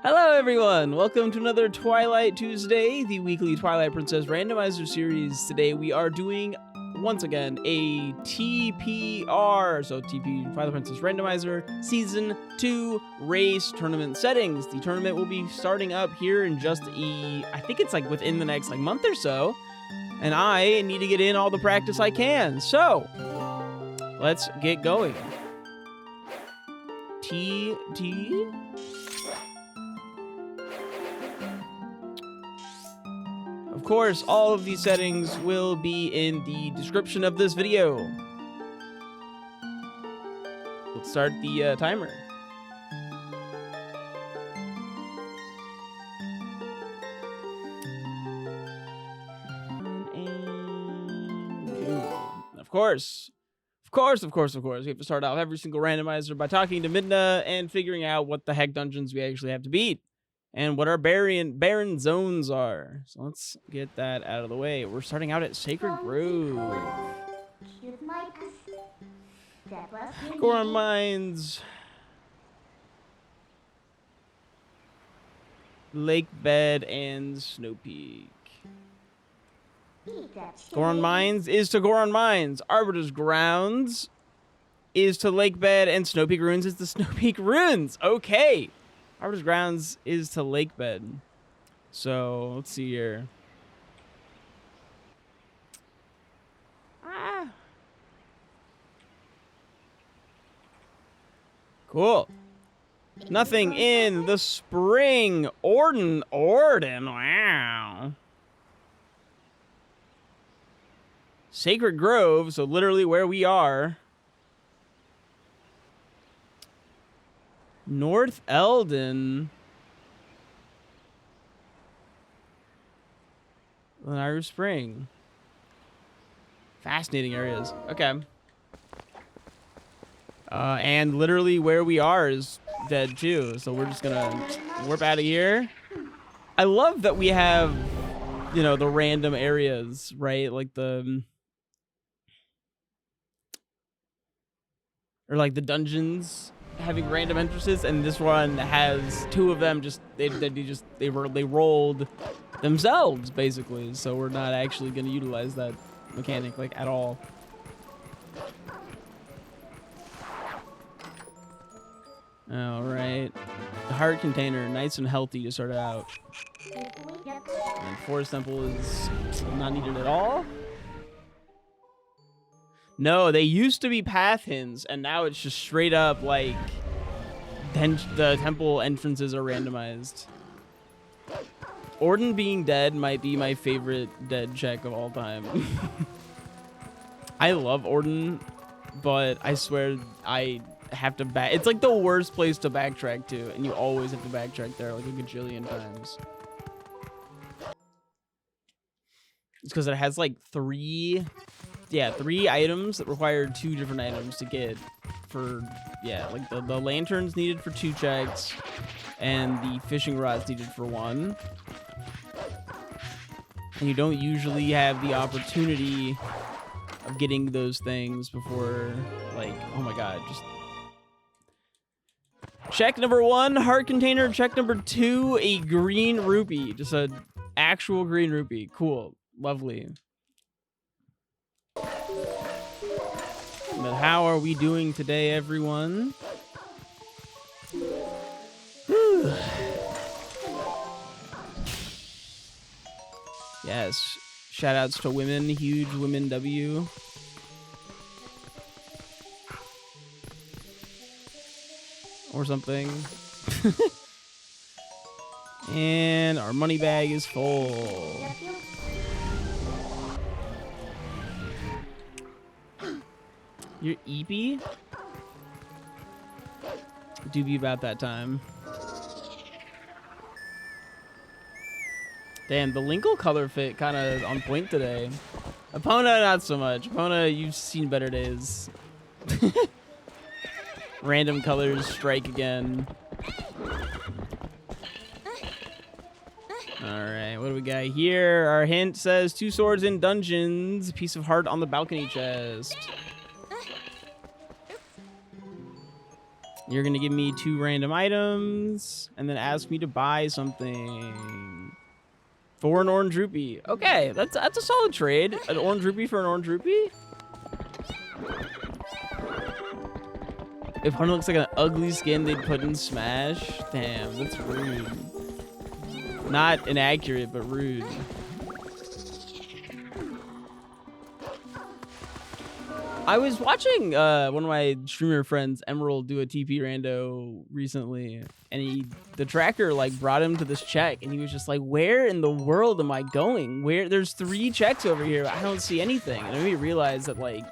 Hello everyone, welcome to another Twilight Tuesday, the weekly Twilight Princess Randomizer series. Today we are doing, once again, a TPR, so TP Twilight Princess Randomizer Season 2 race tournament settings. The tournament will be starting up here in just I think it's like within the next month or so, and I need to get in all the practice I can. So, let's get going. Of course, all of these settings will be in the description of this video. Let's start the timer. Of course. We have to start off every single randomizer by talking to Midna and figuring out what the heck dungeons we actually have to beat and what our barren zones are. So let's get that out of the way. We're starting out at Sacred Grove. Goron Mines. Lake Bed and Snow Peak. Goron Mines is to Goron Mines. Arbiter's Grounds is to Lake Bed, and Snow Peak Ruins is to Snow Peak Ruins. Okay. Arbiter's Grounds is to Lake Bed. So, let's see here. Cool. Nothing in the spring. Orden. Wow. Sacred Grove, so literally where we are. North Eldon. Lenairu Spring. Fascinating areas. Okay. And literally where we are is dead too. So we're just gonna warp out of here. I love that we have, the random areas, right? Like the dungeons having random entrances, and this one has two of them. They rolled themselves basically. So we're not actually going to utilize that mechanic at all. All right, the heart container, nice and healthy to start out. And Forest Temple is not needed at all. No, they used to be path hints, and now it's just straight up the temple entrances are randomized. Orden being dead might be my favorite dead check of all time. I love Orden, but I swear I have to back. It's the worst place to backtrack to, and you always have to backtrack there a gajillion times. It's because it has three items that require two different items to get for, the lanterns needed for 2 checks and the fishing rods needed for 1. And you don't usually have the opportunity of getting those things before, oh my god, just... Check number 1, heart container. Check number 2, a green rupee. Just an actual green rupee. Cool. Lovely. But how are we doing today, everyone? Yes. Shoutouts to women. Huge women W. Or something. And our money bag is full. You're EP? Do be about that time. Damn, the Linkle color fit kind of on point today. Epona, not so much. Epona, you've seen better days. Random colors strike again. Alright, what do we got here? Our hint says 2 swords in dungeons. Piece of heart on the balcony chest. You're gonna give me 2 random items and then ask me to buy something for an orange rupee. Okay, that's a solid trade. An orange rupee for an orange rupee. If one looks like an ugly skin they'd put in Smash, damn, that's rude. Not inaccurate, but rude. I was watching one of my streamer friends, Emerald, do a TP rando recently, and the tracker like brought him to this check, and he was just like, "Where in the world am I going? Where? There's 3 checks over here. I don't see anything." And it made me realize that like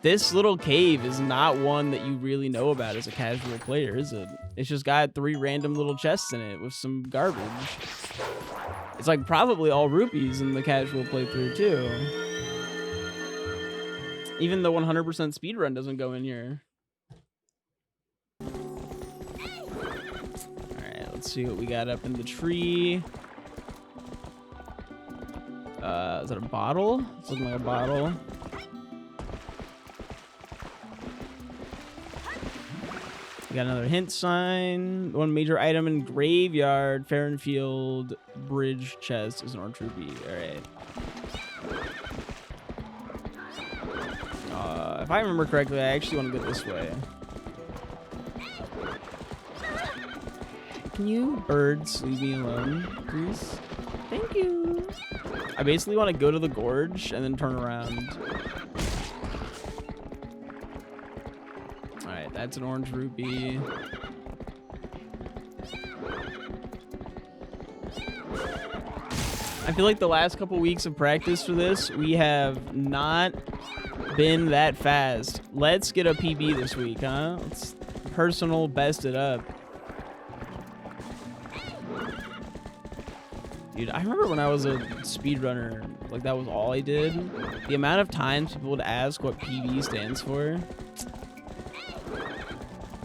this little cave is not one that you really know about as a casual player, is it? It's just got 3 random little chests in it with some garbage. It's like probably all rupees in the casual playthrough too. Even the 100% speedrun doesn't go in here. Alright, let's see what we got up in the tree. Is that a bottle? It's looking like a bottle. We got another hint sign. 1 major item in graveyard. Farrenfield bridge chest is an orange rupee. Alright. If I remember correctly, I actually want to go this way. Can you birds leave me alone, please? Thank you. I basically want to go to the gorge and then turn around. Alright, that's an orange rupee. I feel like the last couple weeks of practice for this, we have not been that fast. Let's get a PB this week, huh? Let's personal best it up. Dude, I remember when I was a speedrunner, like that was all I did. The amount of times people would ask what PB stands for.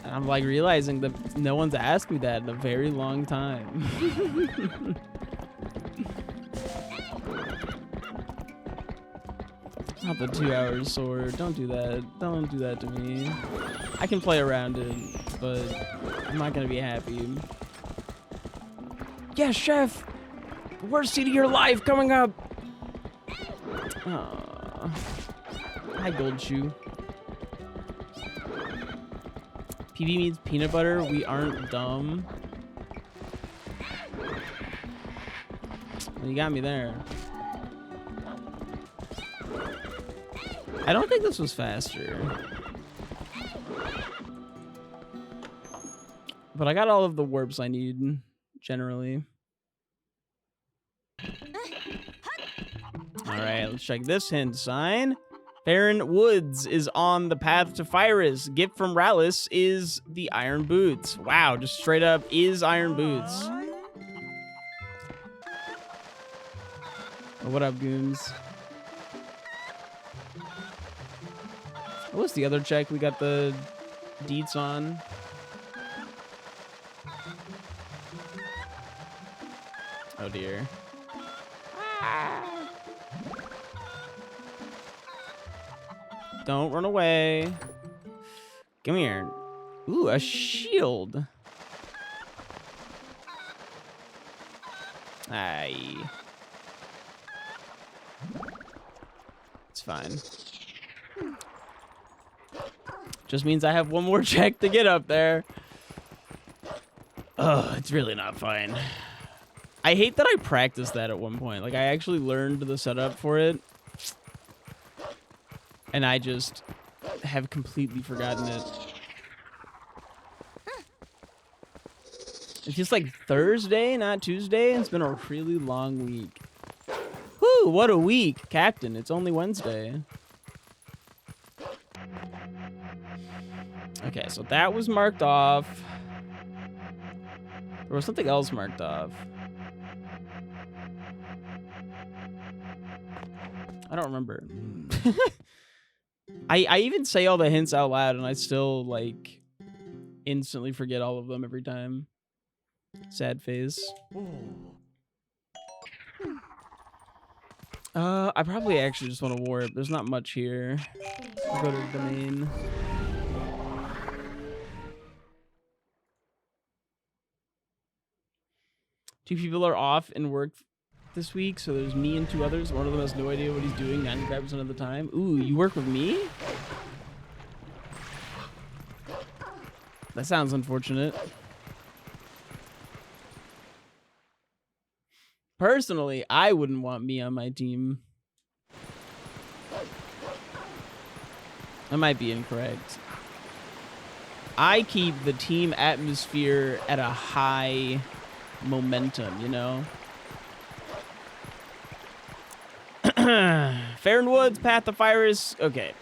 And I'm like realizing that no one's asked me that in a very long time. Not the 2 hours sword. Don't do that. Don't do that to me. I can play around it, but I'm not gonna be happy. Yes, chef! Worst seat of your life coming up! Hi, Gold Shoe. PB means peanut butter. We aren't dumb. Well, you got me there. I don't think this was faster. But I got all of the warps I need, generally. Alright, let's check this hint sign. Farron Woods is on the path to Phyrus. Gift from Rallis is the Iron Boots. Wow, just straight up is Iron Boots. Oh, what up, goons? What's the other check we got the deets on? Oh dear. Don't run away. Come here. Ooh, a shield. Aye. It's fine. Just means I have 1 more check to get up there. Ugh, it's really not fine. I hate that I practiced that at one point. Like, I actually learned the setup for it. And I just have completely forgotten it. It's just like Thursday, not Tuesday. It's been a really long week. Whew, what a week, Captain. It's only Wednesday. Okay, so that was marked off. There was something else marked off. I don't remember. I even say all the hints out loud and I still like instantly forget all of them every time. Sad face. I probably actually just want to warp. There's not much here. I'll go to the domain. 2 people are off and work this week, so there's me and 2 others. One of them has no idea what he's doing 95% of the time. Ooh, you work with me? That sounds unfortunate. Personally, I wouldn't want me on my team. I might be incorrect. I keep the team atmosphere at a high momentum, you know? Fair Woods, Path of Virus. Okay.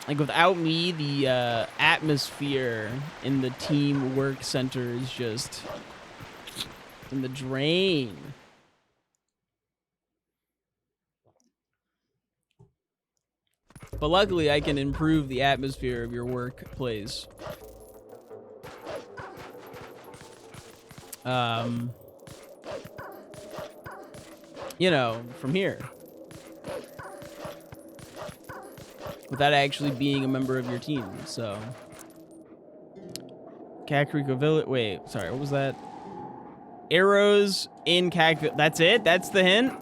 Like, without me, the atmosphere in the team work center is just in the drain. But luckily, I can improve the atmosphere of your workplace. You know, from here. Without actually being a member of your team, so. Kakariko Village. Wait, sorry, what was that? Arrows in Kakariko. That's it? That's the hint?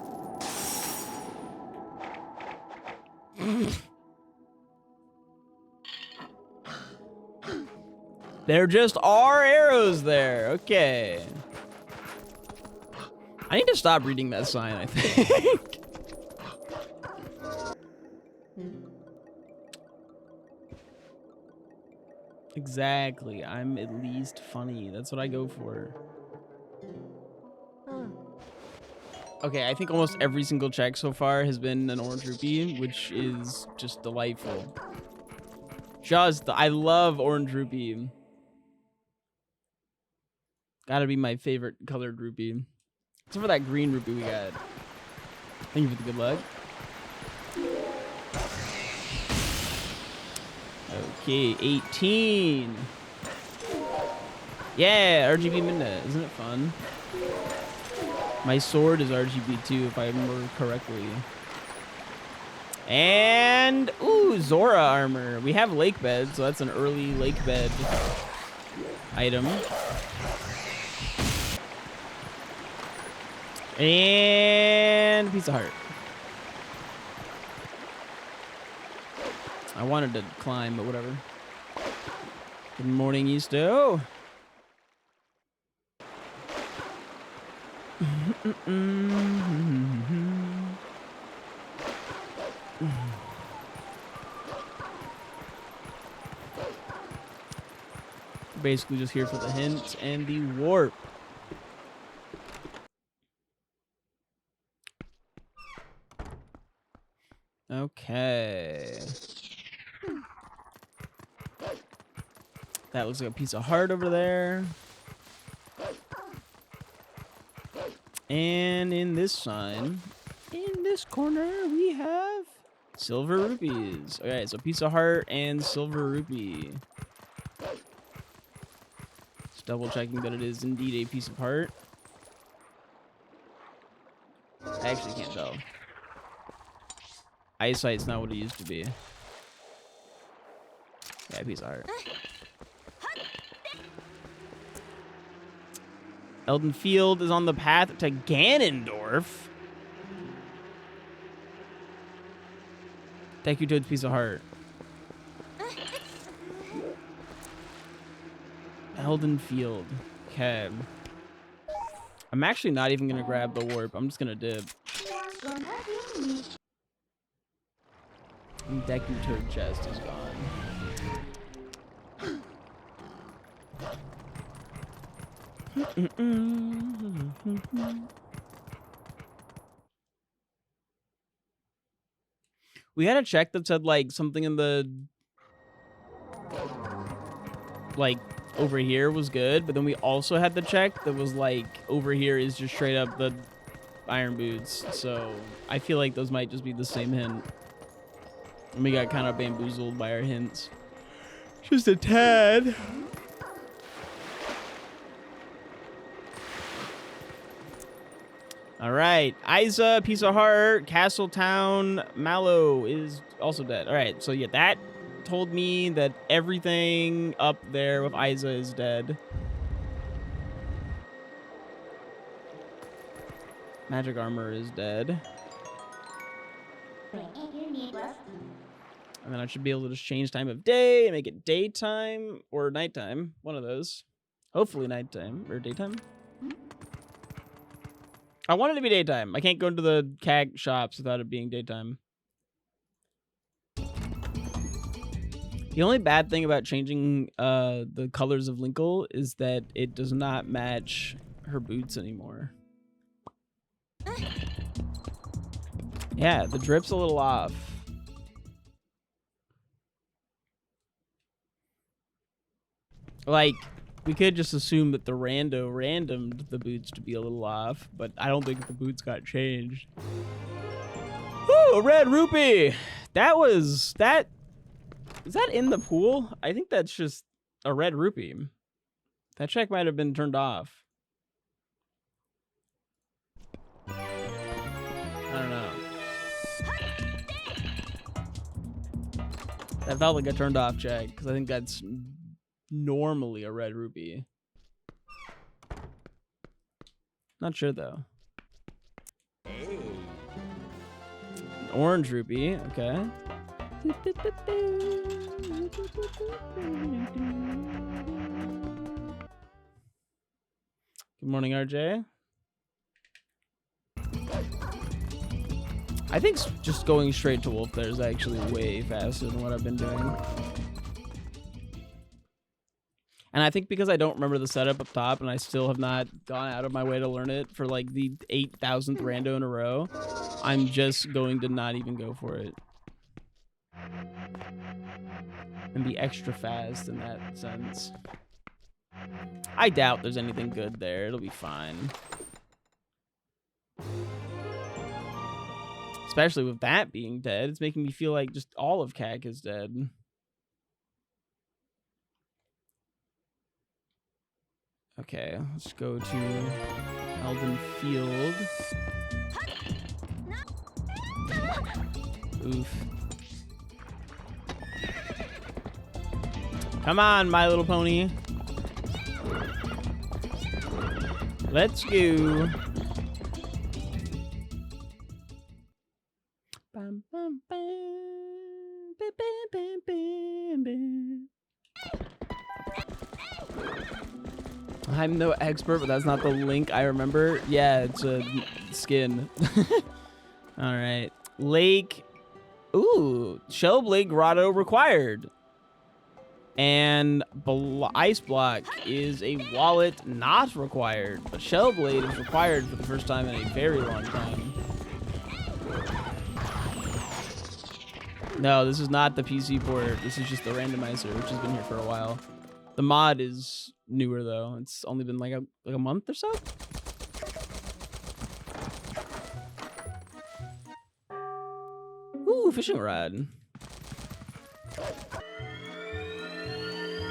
There just are arrows there. Okay. I need to stop reading that sign, I think. Exactly. I'm at least funny. That's what I go for. Okay, I think almost every single check so far has been an orange rupee, which is just delightful. I love orange rupee. Gotta be my favorite colored rupee. Except for that green rupee we got. Thank you for the good luck. Okay, 18. Yeah, RGB Midnight. Isn't it fun? My sword is RGB too, if I remember correctly. And, ooh, Zora armor. We have lake bed, so that's an early lake bed item. And piece of heart. I wanted to climb, but whatever. Good morning, Easto. Basically just here for the hint and the warp. Okay. That looks like a piece of heart over there. And in this sign, in this corner, we have silver rupees. Okay, so piece of heart and silver rupee. Just double checking that it is indeed a piece of heart. I actually can't tell. Eyesight's not what it used to be. Yeah, piece of heart. Elden Field is on the path to Ganondorf. Thank you, Toad's piece of heart. Elden Field. Okay. I'm actually not even gonna grab the warp. I'm just gonna dip. And Deku Toad chest is gone. We had a check that said like something in the like over here was good, but then we also had the check that was like over here is just straight up the iron boots. So I feel like those might just be the same hint. And we got kind of bamboozled by our hints. Just a tad. All right, Isa, piece of heart, Castletown, Mallow is also dead. All right, so yeah, that told me that everything up there with Isa is dead. Magic armor is dead. And then I should be able to just change time of day and make it daytime or nighttime. One of those. Hopefully nighttime or daytime. I want it to be daytime. I can't go into the CAG shops without it being daytime. The only bad thing about changing the colors of Linkle is that it does not match her boots anymore. Yeah, the drip's a little off. Like, we could just assume that the randomed the boots to be a little off, but I don't think the boots got changed. Woo, a red rupee! Is that in the pool? I think that's just a red rupee. That check might have been turned off. I don't know. That felt like a turned off check, because I think that's normally a red rupee. Not sure though. Orange rupee, okay. Good morning, RJ. I think just going straight to Wolf there is actually way faster than what I've been doing. And I think because I don't remember the setup up top and I still have not gone out of my way to learn it for like the 8,000th rando in a row, I'm just going to not even go for it. And be extra fast in that sense. I doubt there's anything good there. It'll be fine. Especially with that being dead, it's making me feel like just all of CAC is dead. Okay, let's go to Elden Field. Oof. Come on, My Little Pony. Let's go. Bum, bum, bum, bum, bum, bum, bum. I'm no expert, but that's not the link I remember. Yeah, it's a skin. All right. Lake. Ooh, Shellblade Grotto required. And Ice Block is a wallet not required. But Shellblade is required for the first time in a very long time. No, this is not the PC port. This is just the randomizer, which has been here for a while. The mod is newer though. It's only been like a month or so. Ooh, fishing rod.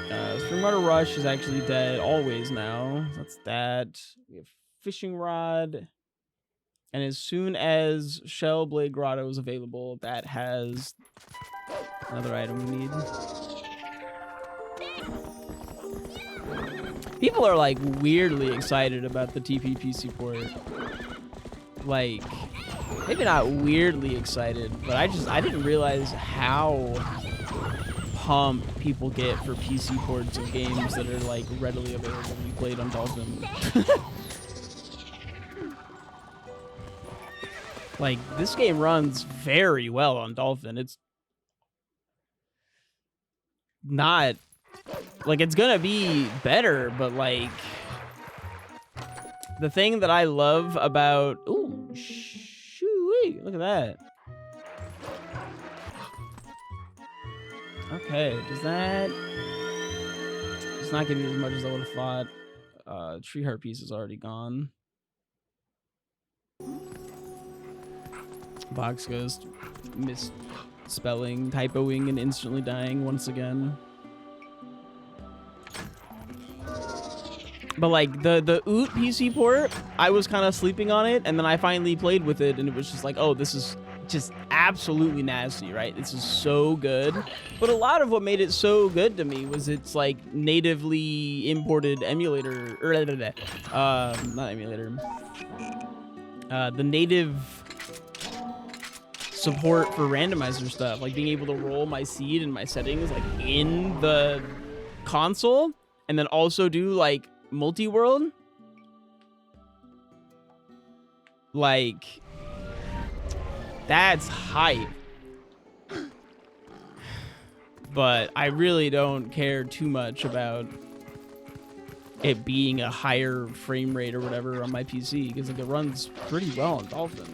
Springwater Rush is actually dead always now. That's that. We have fishing rod. And as soon as Shellblade Grotto is available, that has another item we need. People are like weirdly excited about the TPPC port. Like, maybe not weirdly excited, but I didn't realize how pumped people get for PC ports of games that are like readily available to be played on Dolphin. Like, this game runs very well on Dolphin. It's not like it's gonna be better, but like the thing that I love about shoo-wee, look at that. Okay, does that it's not giving me as much as I would have thought. Tree heart piece is already gone. TheBoxGhost misspelling, typoing, and instantly dying once again. But like the Oot PC port, I was kind of sleeping on it, and then I finally played with it, and it was just like, oh, this is just absolutely nasty, right? This is so good. But a lot of what made it so good to me was its like natively imported emulator, or not emulator, the native support for randomizer stuff, like being able to roll my seed and my settings like in the console, and then also do like multi-world. Like, that's hype. But I really don't care too much about it being a higher frame rate or whatever on my PC, because like it runs pretty well on Dolphin.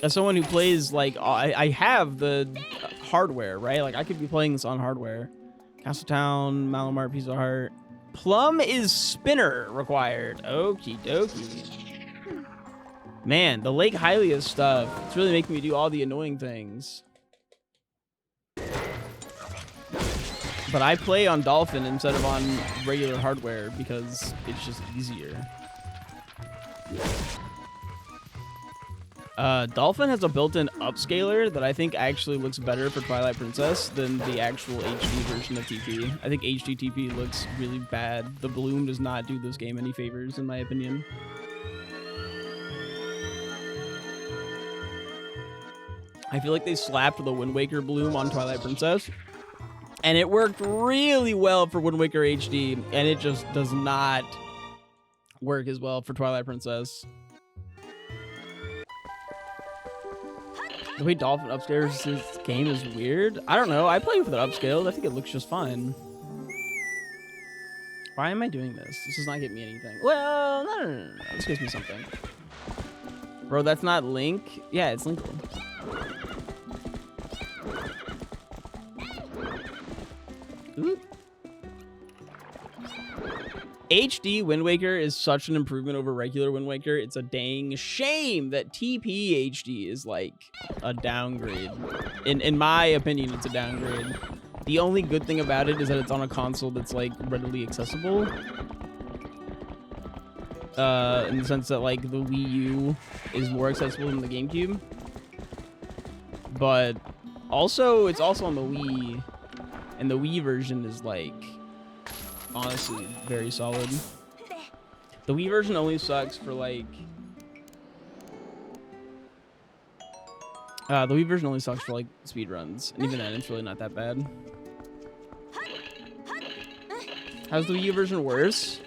As someone who plays, like, I have the hardware, right? Like, I could be playing this on hardware. Castletown, Malamar, Piece of Heart. Plum is spinner required. Okie dokie. Man, the Lake Hylia stuff, it's really making me do all the annoying things. But I play on Dolphin instead of on regular hardware because it's just easier. Dolphin has a built-in upscaler that I think actually looks better for Twilight Princess than the actual HD version of TP. I think HD TP looks really bad. The bloom does not do this game any favors, in my opinion. I feel like they slapped the Wind Waker bloom on Twilight Princess, and it worked really well for Wind Waker HD, and it just does not work as well for Twilight Princess. The way Dolphin upscales this game is weird. I don't know. I play with it upscaled. I think it looks just fine. Why am I doing this? This does not get me anything. Well, no. This gives me something. Bro, that's not Link. Yeah, it's Link. Ooh. HD Wind Waker is such an improvement over regular Wind Waker. It's a dang shame that TP HD is like a downgrade. In my opinion, it's a downgrade. The only good thing about it is that it's on a console that's like readily accessible. In the sense that like the Wii U is more accessible than the GameCube. But also, it's also on the Wii. And the Wii version is like, honestly, very solid. The Wii version only sucks for like... the Wii version only sucks for like speedruns. And even then, it's really not that bad. How's the Wii U version worse?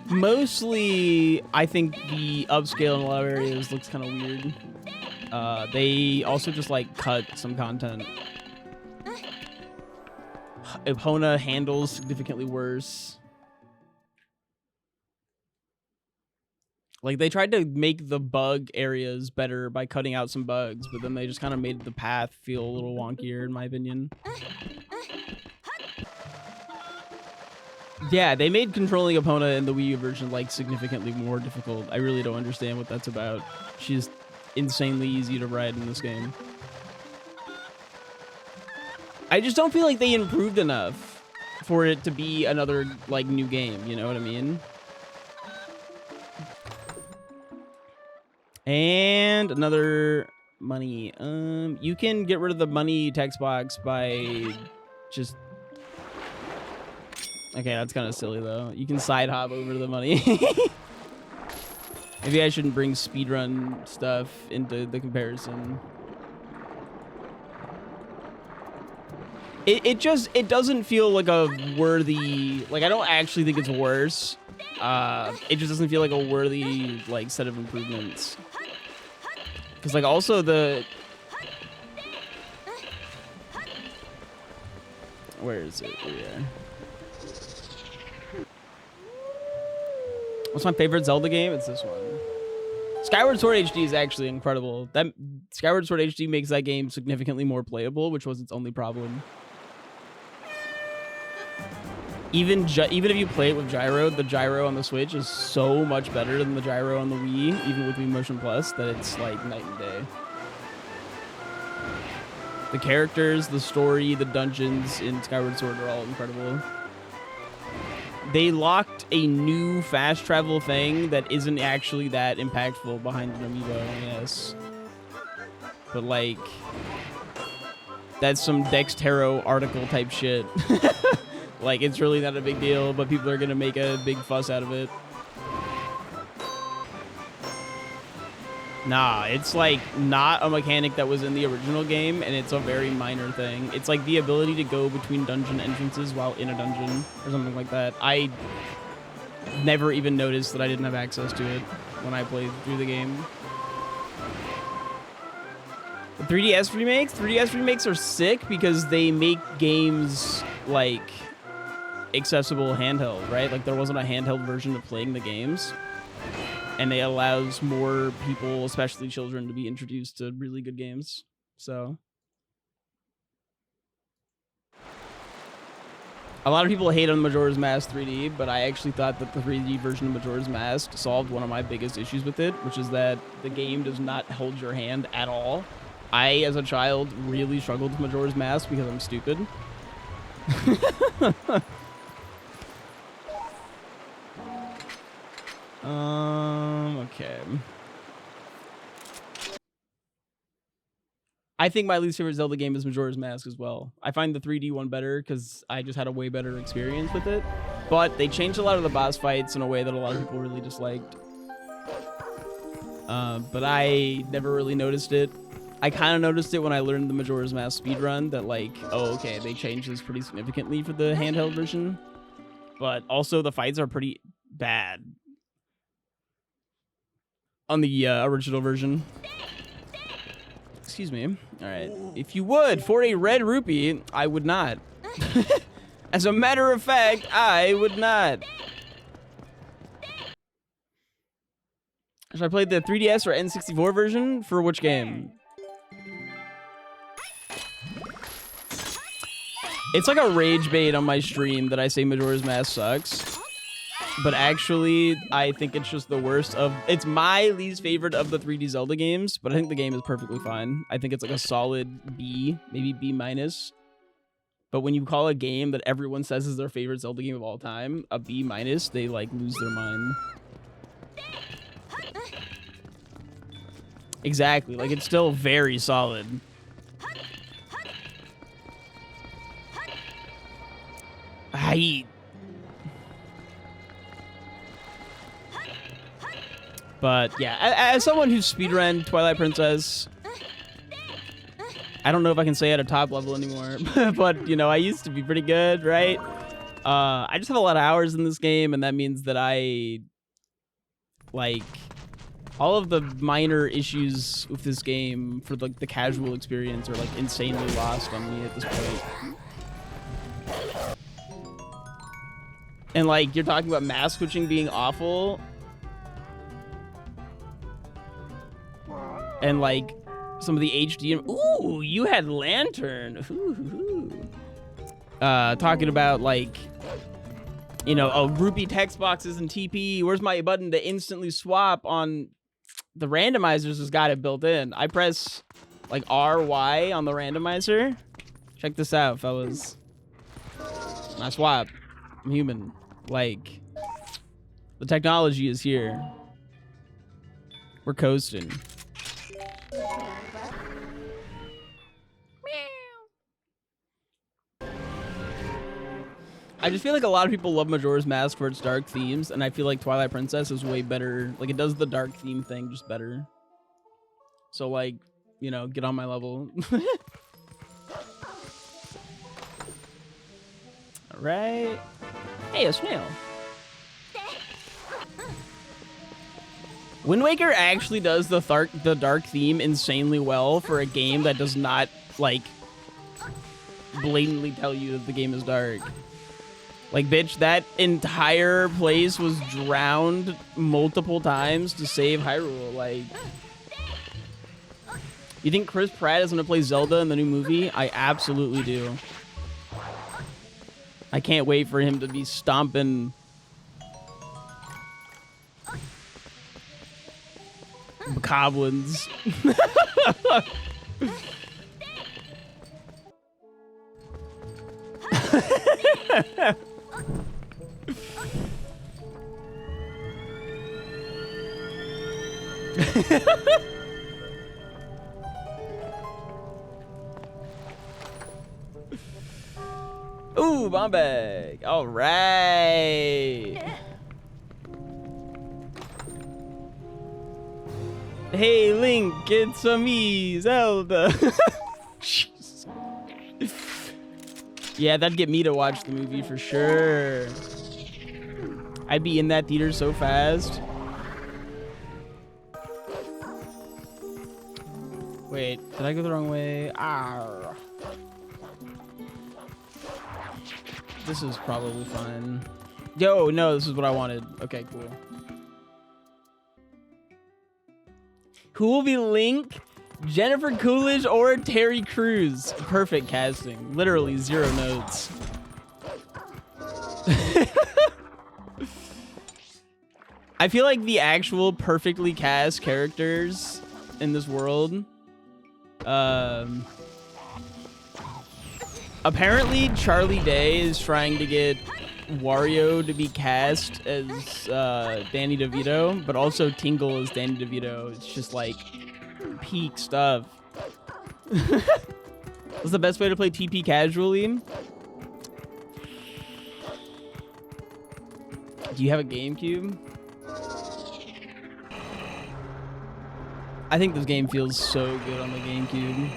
Mostly, I think the upscale in a lot of areas looks kind of weird. They also just like cut some content. Epona handles significantly worse. Like they tried to make the bug areas better by cutting out some bugs, but then they just kind of made the path feel a little wonkier, in my opinion. Yeah, they made controlling Epona in the Wii U version like significantly more difficult. I really don't understand what that's about. She's insanely easy to ride in this game. I just don't feel like they improved enough for it to be another like new game, you know what I mean? And another money. You can get rid of the money text box by just... Okay, that's kind of silly though. You can side hop over to the money. Maybe I shouldn't bring speedrun stuff into the comparison. It doesn't feel like a worthy, like I don't actually think it's worse. It just doesn't feel like a worthy like set of improvements. Cause like also where is it? Yeah. What's my favorite Zelda game? It's this one. Skyward Sword HD is actually incredible. That Skyward Sword HD makes that game significantly more playable, which was its only problem. Even if you play it with gyro, the gyro on the Switch is so much better than the gyro on the Wii, even with Wii Motion Plus, that it's like night and day. The characters, the story, the dungeons in Skyward Sword are all incredible. They locked a new fast travel thing that isn't actually that impactful behind an amiibo, I guess. But like, that's some Dextero article type shit. Like, it's really not a big deal, but people are gonna make a big fuss out of it. Nah, it's like not a mechanic that was in the original game, and it's a very minor thing. It's like the ability to go between dungeon entrances while in a dungeon or something like that. I never even noticed that I didn't have access to it when I played through the game. The 3DS remakes are sick because they make games like accessible handheld, right? Like there wasn't a handheld version of playing the games. And it allows more people, especially children, to be introduced to really good games. So a lot of people hate on Majora's Mask 3D, but I actually thought that the 3D version of Majora's Mask solved one of my biggest issues with it, which is that the game does not hold your hand at all. I, as a child, really struggled with Majora's Mask because I'm stupid. Okay. I think my least favorite Zelda game is Majora's Mask as well. I find the 3D one better because I just had a way better experience with it. But they changed a lot of the boss fights in a way that a lot of people really disliked. But I never really noticed it. I kind of noticed it when I learned the Majora's Mask speedrun that like, oh, okay, they changed this pretty significantly for the handheld version. But also the fights are pretty bad on the original version. Excuse me. All right. If you would, for a red rupee, I would not. As a matter of fact, I would not. Should I play the 3DS or N64 version? For which game? It's like a rage bait on my stream that I say Majora's Mask sucks. But actually, I think it's just the worst of... It's my least favorite of the 3D Zelda games, but I think the game is perfectly fine. I think it's like a solid B, maybe B-. But when you call a game that everyone says is their favorite Zelda game of all time a B-, they like lose their mind. Exactly, like it's still very solid. But yeah, as someone who's speedrun Twilight Princess, I don't know if I can say at a top level anymore, but you know, I used to be pretty good, right? I just have a lot of hours in this game, and that means that I like all of the minor issues with this game for like the casual experience are like insanely lost on me at this point. And like you're talking about mask switching being awful. And like some of the HD, ooh, you had Lantern. Ooh. Talking about like, you know, oh, rupee text boxes and TP. Where's my button to instantly swap on the randomizers? Has got it built in. I press like RY on the randomizer. Check this out, fellas. I swap. I'm human. Like, the technology is here. We're coasting. I just feel like a lot of people love Majora's Mask for its dark themes, and I feel like Twilight Princess is way better. Like, it does the dark theme thing just better. So, like, you know, get on my level. All right. Hey, a snail. Wind Waker actually does the dark theme insanely well for a game that does not, like, blatantly tell you that the game is dark. Like, bitch, that entire place was drowned multiple times to save Hyrule. Like, you think Chris Pratt is going to play Zelda in the new movie? I absolutely do. I can't wait for him to be stomping goblins. Ooh, bomb bag. All right. Hey, Link, it's me, Zelda. Yeah, that'd get me to watch the movie for sure. I'd be in that theater so fast. Wait, did I go the wrong way? Ah. This is probably fine. Yo, no, this is what I wanted. Okay, cool. Who will be Link? Jennifer Coolidge or Terry Crews? Perfect casting. Literally 0 notes. I feel like the actual perfectly cast characters in this world. Apparently, Charlie Day is trying to get Wario to be cast as Danny DeVito, but also Tingle as Danny DeVito. It's just like peak stuff. What's the best way to play TP casually? Do you have a GameCube? I think this game feels so good on the GameCube,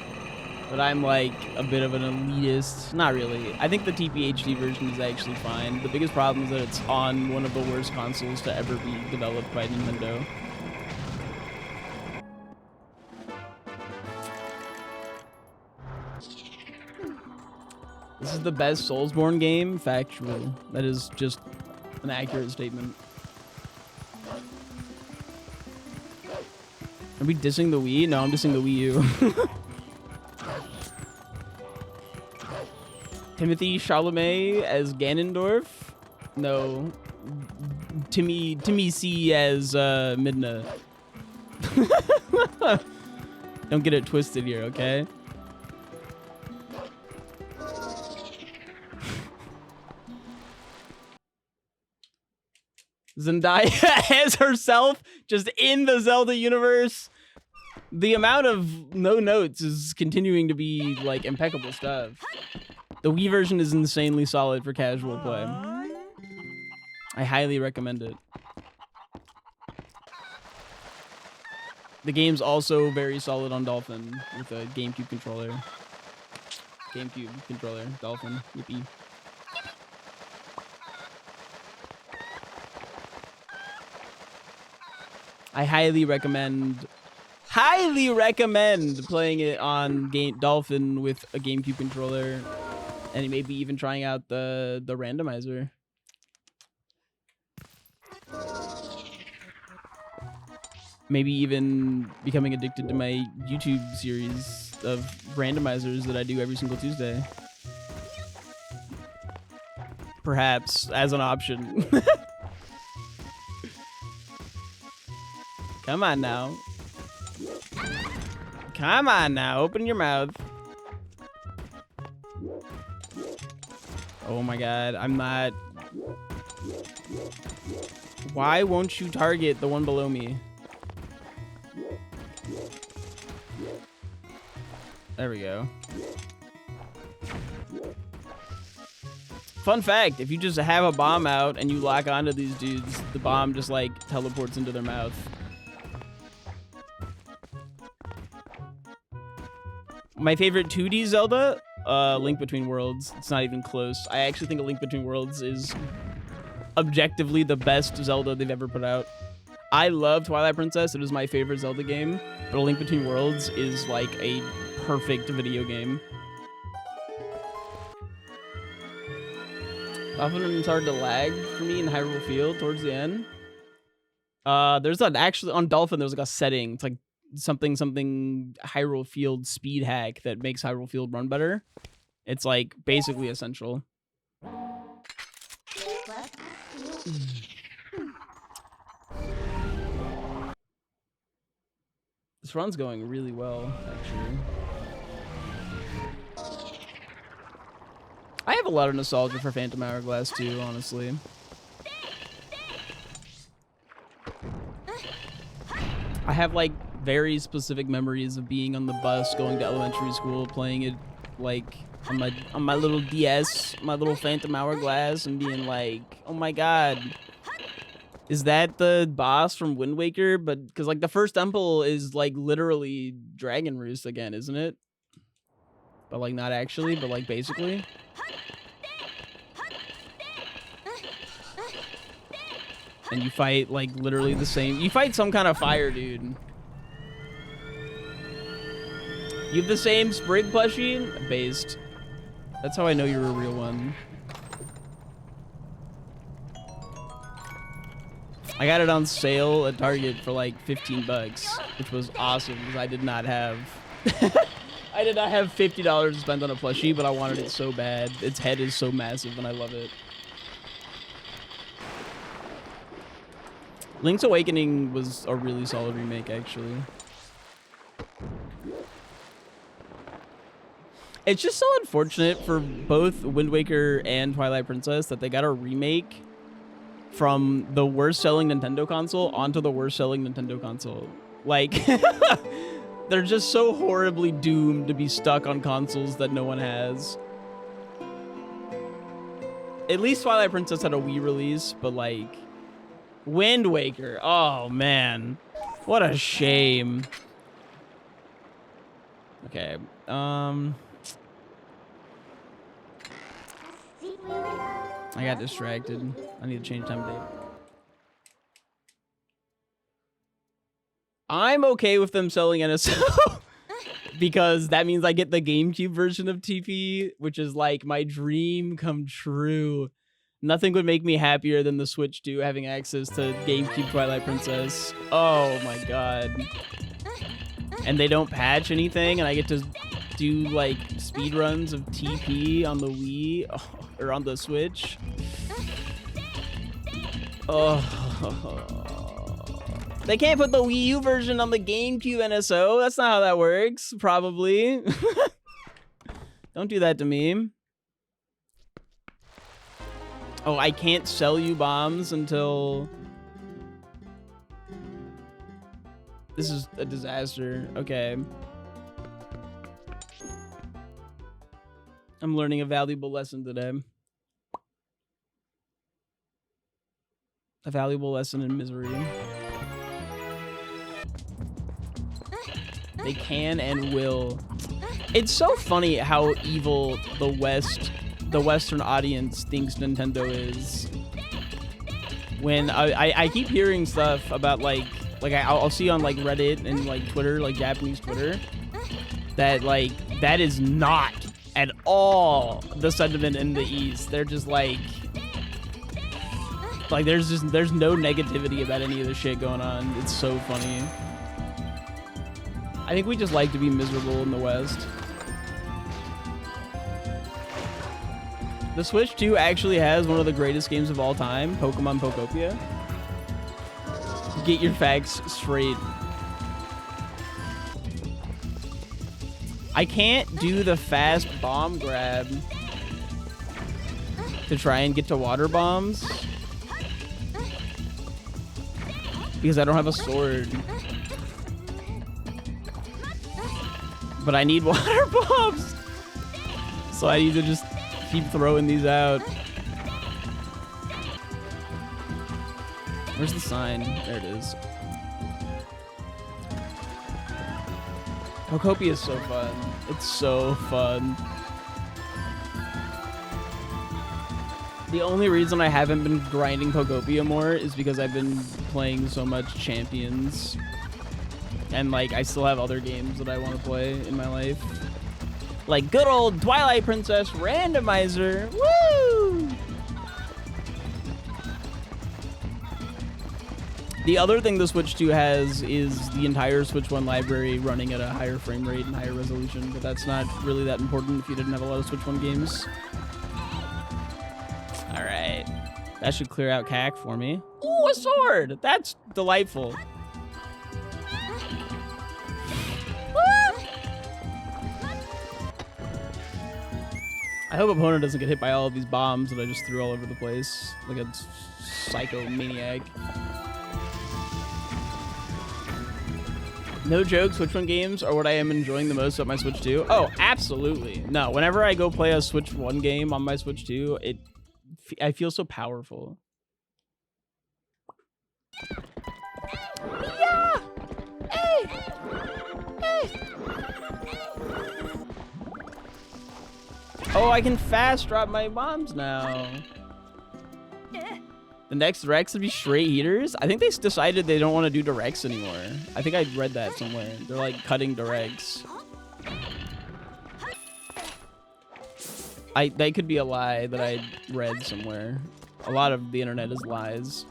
but I'm like a bit of an elitist. Not really. I think the TP HD version is actually fine. The biggest problem is that it's on one of the worst consoles to ever be developed by Nintendo. This is the best Soulsborne game? Factual. That is just an accurate statement. Are we dissing the Wii? No, I'm dissing the Wii U. Timothy Chalamet as Ganondorf? No. Timmy C as Midna. Don't get it twisted here, okay? Zendaya as herself, just in the Zelda universe. The amount of no notes is continuing to be like impeccable stuff. The Wii version is insanely solid for casual play. I highly recommend it. The game's also very solid on Dolphin with a GameCube controller. Dolphin, yippee. I highly recommend playing it on Dolphin with a GameCube controller, and maybe even trying out the randomizer. Maybe even becoming addicted to my YouTube series of randomizers that I do every single Tuesday. Perhaps as an option. Come on now. Come on now. Open your mouth. Oh my god. I'm not... Why won't you target the one below me? There we go. Fun fact, if you just have a bomb out and you lock onto these dudes, the bomb just like teleports into their mouth. My favorite 2D Zelda, Link Between Worlds. It's not even close. I actually think A Link Between Worlds is objectively the best Zelda they've ever put out. I love Twilight Princess. It is my favorite Zelda game, but A Link Between Worlds is like a perfect video game. Often started to lag for me in Hyrule Field towards the end. There's an actually on Dolphin. There's like a setting. It's like something Hyrule Field speed hack that makes Hyrule Field run better. It's like basically essential. This run's going really well, actually. I have a lot of nostalgia for Phantom Hourglass too, honestly. I have like very specific memories of being on the bus going to elementary school, playing it like on my little DS, my little Phantom Hourglass, and being like, oh my god, is that the boss from Wind Waker? But because like the first temple is like literally Dragon Roost again, isn't it? But like not actually, but like basically. And you fight like literally the same. You fight some kind of fire dude. You have the same Sprig plushie? Based. That's how I know you're a real one. I got it on sale at Target for like 15 bucks, which was awesome because I did not have I did not have $50 to spend on a plushie, but I wanted it so bad. Its head is so massive and I love it. Link's Awakening was a really solid remake, actually. It's just so unfortunate for both Wind Waker and Twilight Princess that they got a remake from the worst-selling Nintendo console onto the worst-selling Nintendo console. Like, they're just so horribly doomed to be stuck on consoles that no one has. At least Twilight Princess had a Wii release, but like... Wind Waker. Oh, man. What a shame. Okay. I got distracted. I need to change time of day. I'm okay with them selling NSO because that means I get the GameCube version of TP, which is like my dream come true. Nothing would make me happier than the Switch 2 having access to GameCube Twilight Princess. Oh my god. And they don't patch anything, and I get to do like speedruns of TP on the Wii or on the Switch. Oh. They can't put the Wii U version on the GameCube NSO. That's not how that works, probably. Don't do that to me. Oh, I can't sell you bombs until... This is a disaster. Okay. I'm learning a valuable lesson today. A valuable lesson in misery. They can and will. It's so funny how evil the Western audience thinks Nintendo is. When I keep hearing stuff about like I'll see on like Reddit and like Twitter, like Japanese Twitter, that like that is not at all the sentiment in the East. They're just like there's no negativity about any of the shit going on. It's so funny. I think we just like to be miserable in the West. The Switch 2 actually has one of the greatest games of all time, Pokemon Pokopia. Get your facts straight. I can't do the fast bomb grab to try and get to water bombs because I don't have a sword. But I need water bombs, so I need to just keep throwing these out. Where's the sign? There it is. Pokopia is so fun. It's so fun. The only reason I haven't been grinding Pokopia more is because I've been playing so much Champions. And like, I still have other games that I want to play in my life. Like good old Twilight Princess Randomizer. Woo! The other thing the Switch 2 has is the entire Switch 1 library running at a higher frame rate and higher resolution, but that's not really that important if you didn't have a lot of Switch 1 games. All right. That should clear out CAC for me. Ooh, a sword! That's delightful. I hope opponent doesn't get hit by all of these bombs that I just threw all over the place like a psycho maniac. No joke, Switch 1 games are what I am enjoying the most about my Switch 2. Oh, absolutely. No, whenever I go play a Switch 1 game on my Switch 2, I feel so powerful. Yeah! Hey! Hey! Oh, I can fast drop my bombs now. The next directs would be straight heaters. I think they decided they don't want to do directs anymore. I think I read that somewhere. They're like cutting directs. That could be a lie that I read somewhere. A lot of the internet is lies.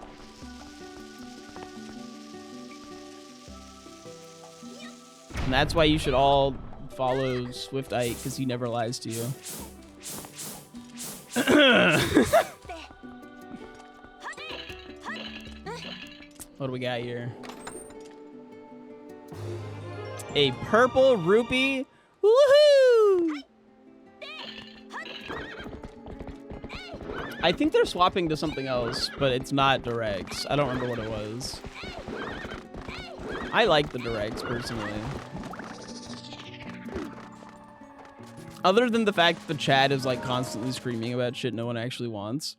And that's why you should all follow SwiftIke, because he never lies to you. What do we got here? A purple rupee. Woohoo! I think they're swapping to something else, but it's not directs. I don't remember what it was. I like the directs personally. Other than the fact that the chat is like constantly screaming about shit no one actually wants.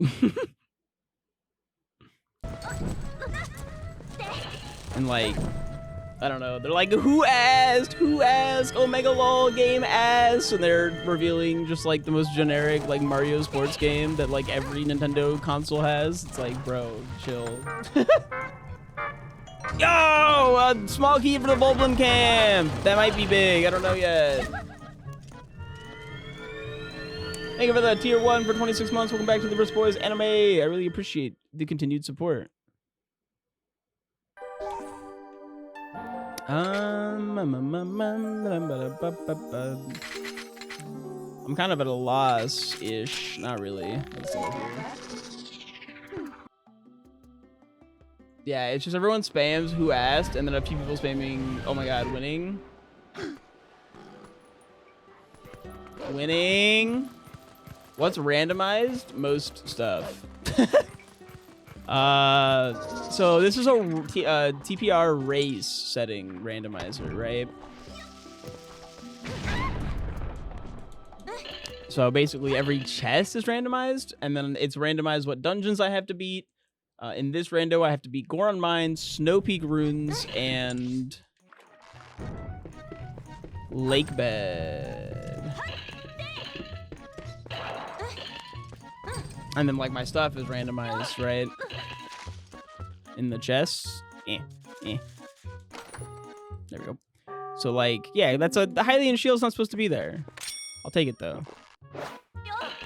And like, I don't know, they're like, who asked Omega LOL game ass, and they're revealing just like the most generic like Mario sports game that like every Nintendo console has. It's like, bro, chill. Yo, a small key for the Bulblin camp. That might be big, I don't know yet. Thank you for the tier 1 for 26 months. Welcome back to the Brisk Boys Anime. I really appreciate the continued support. I'm kind of at a loss-ish. Not really. Let's see here. Yeah, it's just everyone spams who asked, and then a few people spamming, oh my god, winning. Winning. What's randomized? Most stuff. So this is a TPR race setting randomizer, right? So basically every chest is randomized, and then it's randomized what dungeons I have to beat. In this rando, I have to beat Goron Mines, Snow Peak Runes, and Lake Bed. And then like my stuff is randomized, right? In the chests. There we go. So like, yeah, that's the Hylian shield's not supposed to be there. I'll take it though.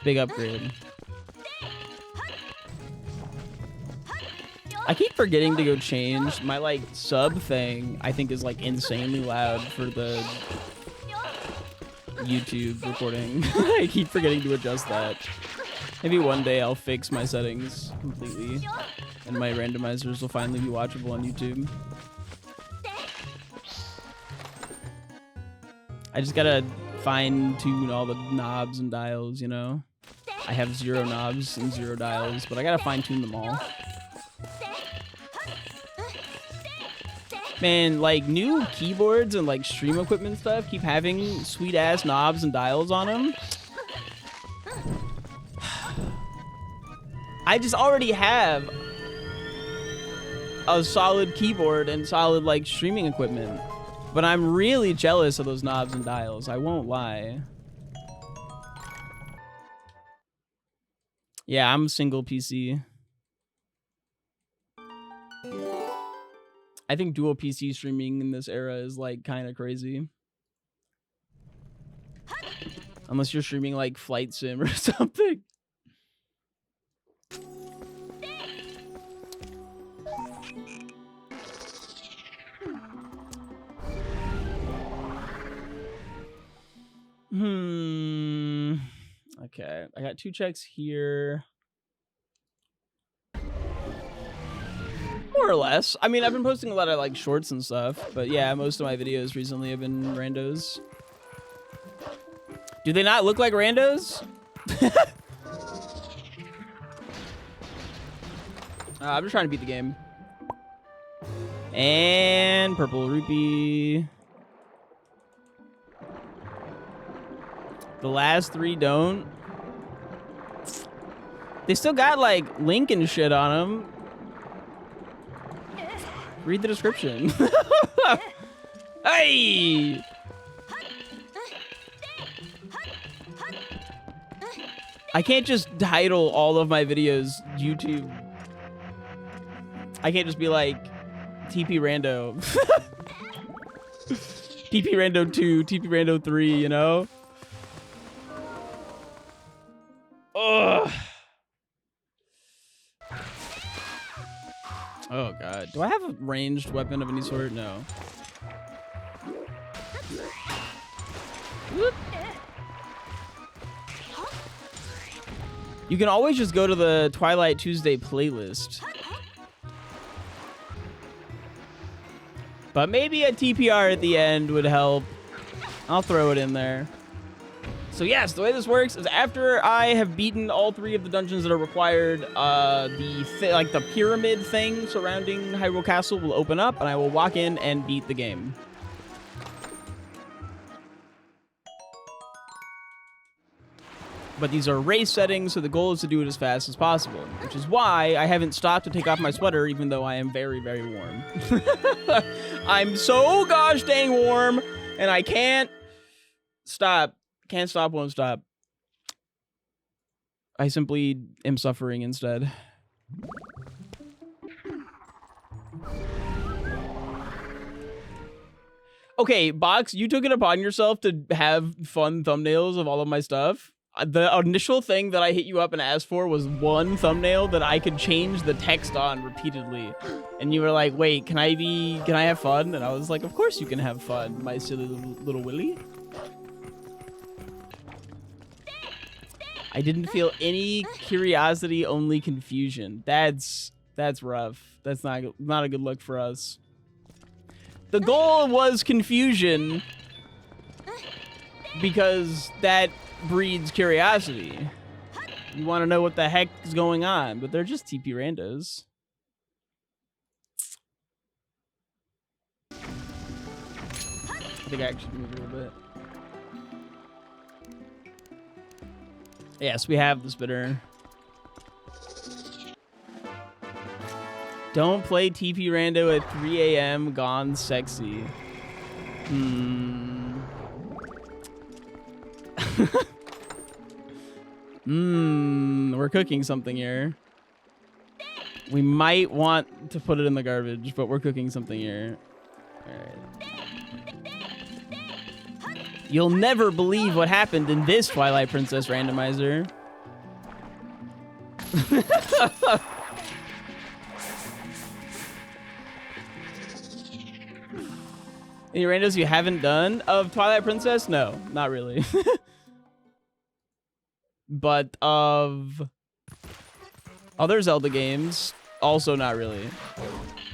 Big upgrade. I keep forgetting to go change my like sub thing. I think is like insanely loud for the YouTube recording. I keep forgetting to adjust that. Maybe one day I'll fix my settings completely and my randomizers will finally be watchable on YouTube. I just gotta fine tune all the knobs and dials, you know? I have 0 knobs and 0 dials, but I gotta fine tune them all. Man, like new keyboards and like stream equipment stuff keep having sweet ass knobs and dials on them. I just already have a solid keyboard and solid like streaming equipment, but I'm really jealous of those knobs and dials. I won't lie. Yeah, I'm single PC. I think dual PC streaming in this era is like kind of crazy. Unless you're streaming like Flight Sim or something. Okay, I got 2 checks here. More or less. I mean, I've been posting a lot of like shorts and stuff, but yeah, most of my videos recently have been randos. Do they not look like randos? I'm just trying to beat the game. And purple rupee. The last 3 don't. They still got, like, link and shit on them. Read the description. Hey! I can't just title all of my videos YouTube. I can't just be like, TP Rando. TP Rando 2, TP Rando 3, you know? Ugh. Oh god. Do I have a ranged weapon of any sort? No. Whoop. You can always just go to the Twilight Tuesday playlist. But maybe a TPR at the end would help. I'll throw it in there. So yes, the way this works is after I have beaten all 3 of the dungeons that are required, the pyramid thing surrounding Hyrule Castle will open up, and I will walk in and beat the game. But these are race settings, so the goal is to do it as fast as possible, which is why I haven't stopped to take off my sweater, even though I am very, very warm. I'm so gosh dang warm, and I can't stop. Can't stop, won't stop. I simply am suffering instead. Okay, Box, you took it upon yourself to have fun thumbnails of all of my stuff. The initial thing that I hit you up and asked for was one thumbnail that I could change the text on repeatedly. And you were like, wait, can I have fun? And I was like, of course you can have fun, my silly little Willy. I didn't feel any curiosity, only confusion. That's rough. That's not a good look for us. The goal was confusion because that breeds curiosity. You want to know what the heck is going on, but they're just TP randos. I think I actually moved a little bit. Yes, we have the spitter. Don't play TP Rando at 3 a.m. Gone sexy. We're cooking something here. We might want to put it in the garbage, but we're cooking something here. All right. You'll never believe what happened in this Twilight Princess Randomizer. Any randos you haven't done of Twilight Princess? No, not really. But of other Zelda games, also not really.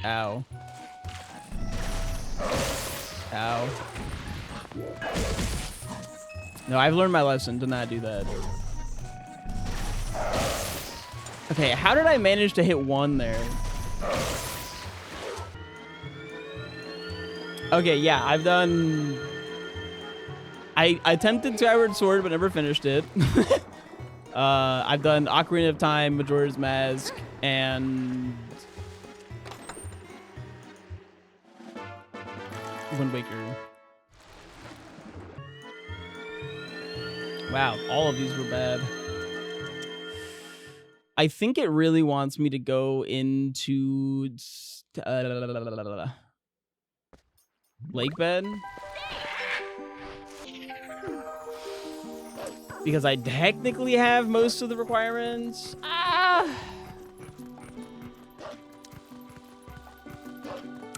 Ow. Ow. No, I've learned my lesson to not do that. Okay, how did I manage to hit 1 there? Okay, yeah, I've done... I attempted Skyward Sword, but never finished it. I've done Ocarina of Time, Majora's Mask, and... Wind Waker. Wow, all of these were bad. I think it really wants me to go into Lake Bed. Because I technically have most of the requirements. I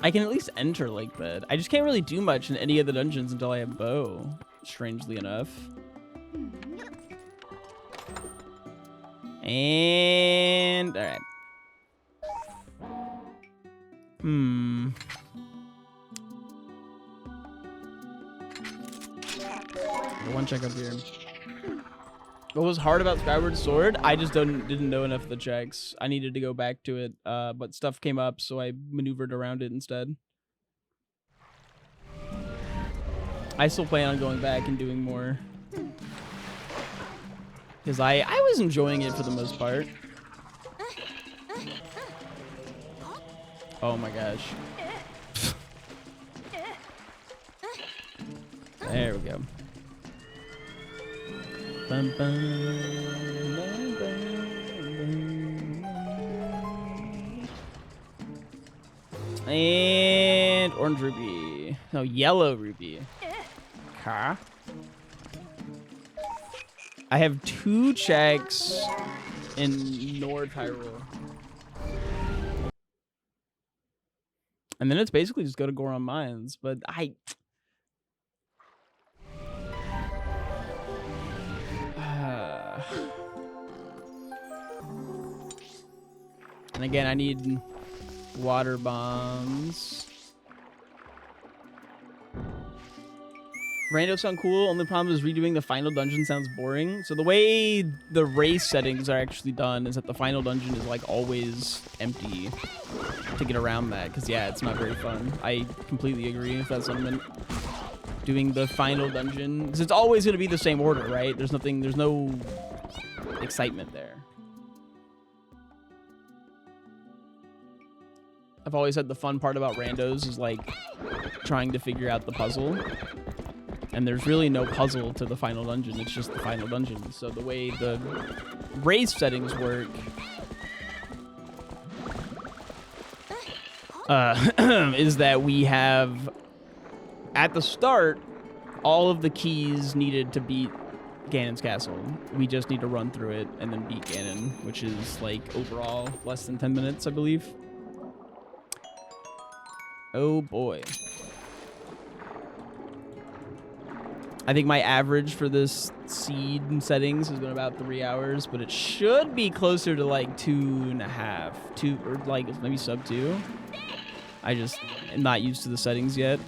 can at least enter Lake Bed. I just can't really do much in any of the dungeons until I have Bow, strangely enough. And all right. One check up here. What was hard about Skyward Sword? I just didn't know enough of the checks. I needed to go back to it, but stuff came up, so I maneuvered around it instead. I still plan on going back and doing more. Because I was enjoying it for the most part. Oh my gosh. There we go. Bum, bum, bum, bum, bum. And orange ruby. No, yellow ruby. Okay. I have 2 checks in North Hyrule. And then it's basically just go to Goron Mines, but and again, I need water bombs. Rando sound cool. Only problem is redoing the final dungeon sounds boring. So the way the race settings are actually done is that the final dungeon is like always empty to get around that. Because yeah, it's not very fun. I completely agree with that sentiment. Doing the final dungeon, because it's always going to be the same order, right? There's no excitement there. I've always said the fun part about randos is like trying to figure out the puzzle. And there's really no puzzle to the final dungeon. It's just the final dungeon. So the way the race settings work is that we have, at the start, all of the keys needed to beat Ganon's castle. We just need to run through it and then beat Ganon, which is like overall less than 10 minutes, I believe. Oh boy. I think my average for this seed settings has been about 3 hours, but it should be closer to like 2.5, or like maybe sub 2. I just am not used to the settings yet.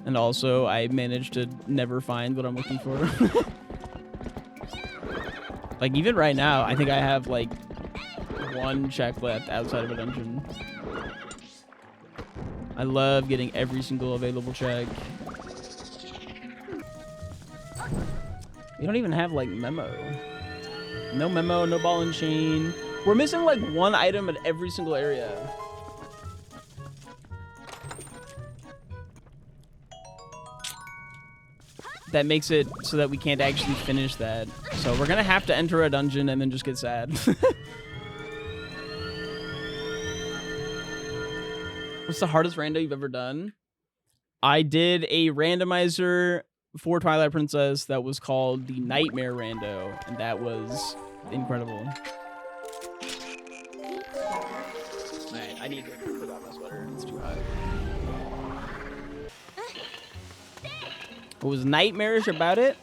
And also, I managed to never find what I'm looking for. Like, even right now, I think I have like 1 check left outside of a dungeon. I love getting every single available check. We don't even have like memo. No memo, no ball and chain. We're missing like 1 item at every single area. That makes it so that we can't actually finish that. So we're gonna have to enter a dungeon and then just get sad. What's the hardest rando you've ever done? I did a randomizer for Twilight Princess that was called the Nightmare Rando, and that was incredible. Alright, I need to put on my sweater. It's too hot. What was nightmarish about it?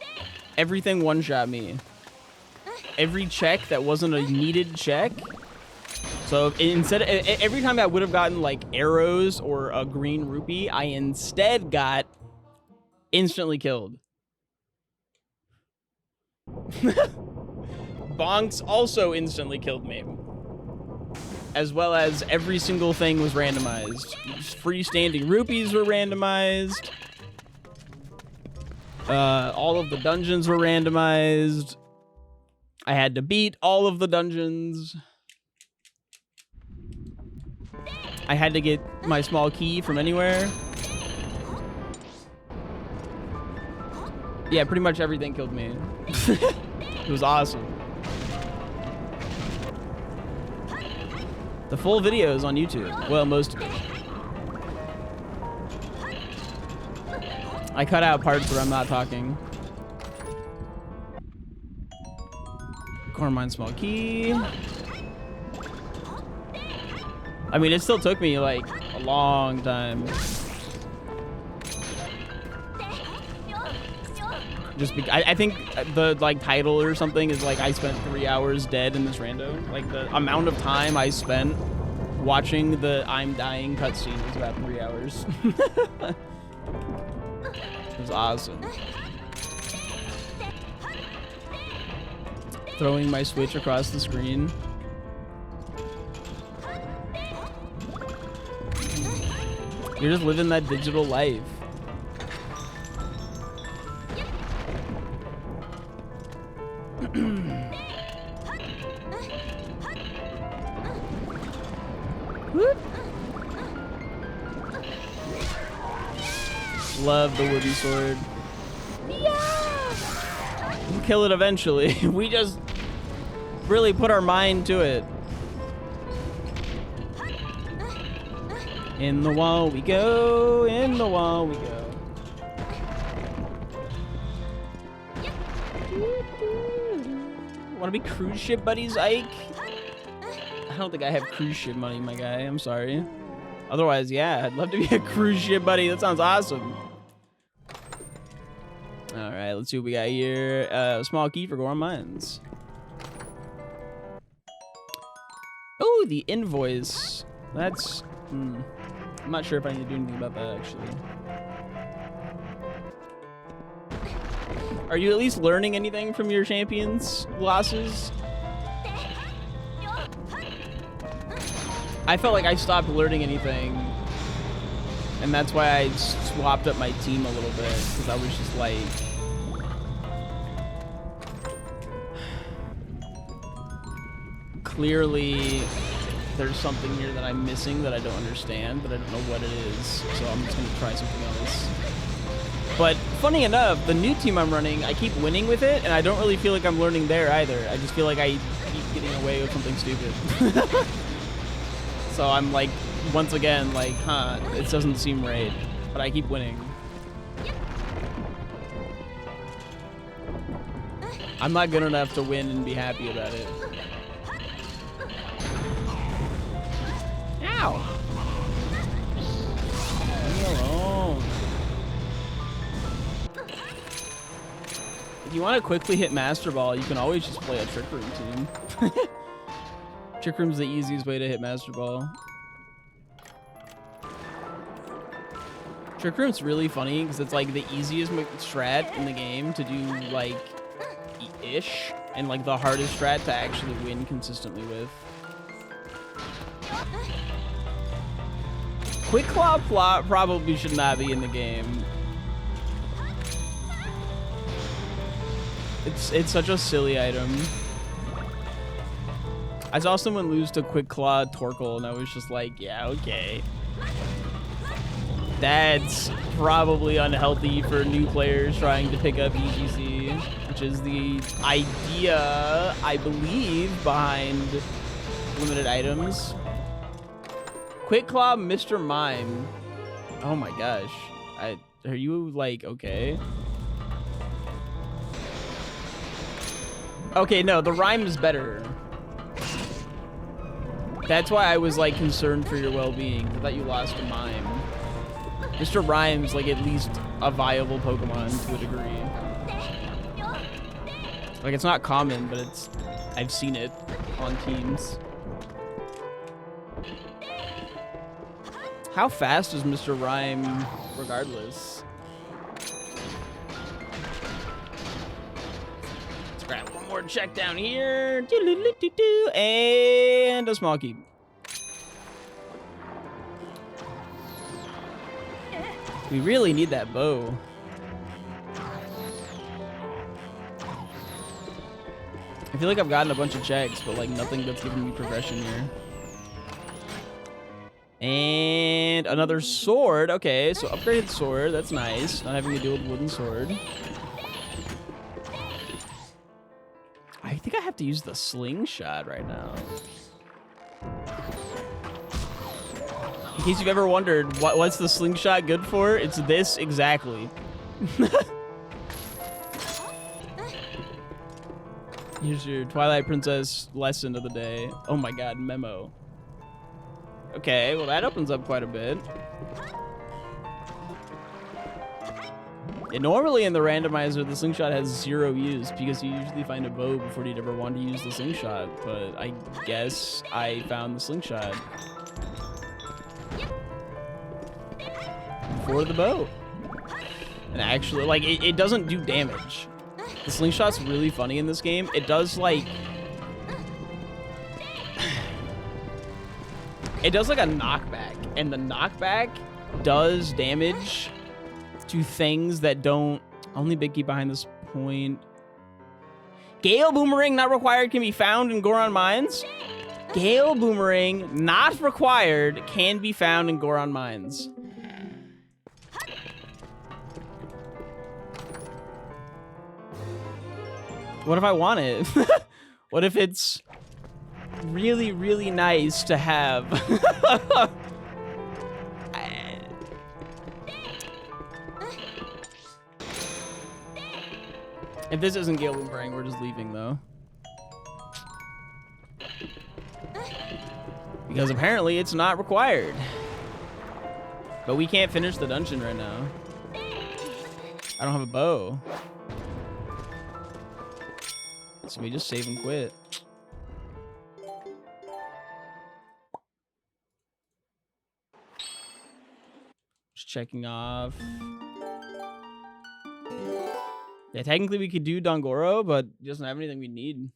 Everything one-shot me. Every check that wasn't a needed check. So instead, every time I would have gotten like arrows or a green rupee, I instead got instantly killed. Bonks also instantly killed me. As well as every single thing was randomized. Freestanding rupees were randomized. All of the dungeons were randomized. I had to beat all of the dungeons. I had to get my small key from anywhere. Yeah, pretty much everything killed me. It was awesome. The full video is on YouTube. Well, most of it. I cut out parts where I'm not talking. Corn mine small key. I mean, it still took me like a long time. Just I think the like title or something is like I spent 3 hours dead in this rando. Like the amount of time I spent watching the I'm dying cutscene was about 3 hours. It was awesome. Throwing my Switch across the screen. You're just living that digital life. Whoop. Love the wooden sword. Yeah! We'll kill it eventually. We just really put our mind to it. In the wall we go, in the wall we go. Wanna be cruise ship buddies, Ike? I don't think I have cruise ship money, my guy. I'm sorry. Otherwise, yeah, I'd love to be a cruise ship buddy. That sounds awesome. All right, let's see what we got here. Small key for Goron Mines. Oh, the invoice. That's... I'm not sure if I need to do anything about that, actually. Are you at least learning anything from your champions' losses? I felt like I stopped learning anything. And that's why I swapped up my team a little bit. Because I was just like... Clearly... There's something here that I'm missing that I don't understand, but I don't know what it is. So I'm just going to try something else. But funny enough, the new team I'm running, I keep winning with it, and I don't really feel like I'm learning there either. I just feel like I keep getting away with something stupid. So I'm like, once again, like, huh, it doesn't seem right. But I keep winning. I'm not good enough to win and be happy about it. Ow! Leave me alone. If you want to quickly hit Master Ball, you can always just play a Trick Room team. Trick Room's the easiest way to hit Master Ball. Trick Room's really funny because it's like the easiest strat in the game to do like ish, and like the hardest strat to actually win consistently with. Quick Claw Plot probably should not be in the game. It's such a silly item. I saw someone lose to Quick Claw Torkoal, and I was just like, yeah, okay. That's probably unhealthy for new players trying to pick up EGC, which is the idea, I believe, behind limited items. Quick Claw Mr. Mime. Oh my gosh. Are you like okay? Okay, no, the rhyme is better. That's why I was like concerned for your well-being. I thought you lost a mime. Mr. Rhyme's like at least a viable Pokemon to a degree. Like it's not common, but I've seen it on teams. How fast is Mr. Rhyme regardless? Let's grab one more check down here. And a small keep. We really need that bow. I feel like I've gotten a bunch of checks, but like nothing that's giving me progression here. And another sword. Okay, so upgraded sword. That's nice. Not having to deal with wooden sword. I think I have to use the slingshot right now. In case you've ever wondered, what's the slingshot good for? It's this exactly. Here's your Twilight Princess lesson of the day. Oh my god, memo. Okay, well that opens up quite a bit. And normally in the randomizer, the slingshot has 0 use because you usually find a bow before you'd ever want to use the slingshot. But I guess I found the slingshot for the bow. And actually, like, it doesn't do damage. The slingshot's really funny in this game. It does like... It does like a knockback, and the knockback does damage to things that don't... Only big key behind this point. Gale Boomerang not required can be found in Goron Mines. Gale Boomerang not required can be found in Goron Mines. What if I want it? What if it's really, really nice to have? If this isn't Gale Boomerang, we're just leaving, though. Because apparently it's not required. But we can't finish the dungeon right now. I don't have a bow. So we just save and quit. Just checking off. Yeah, technically we could do Dongoro, but it doesn't have anything we need.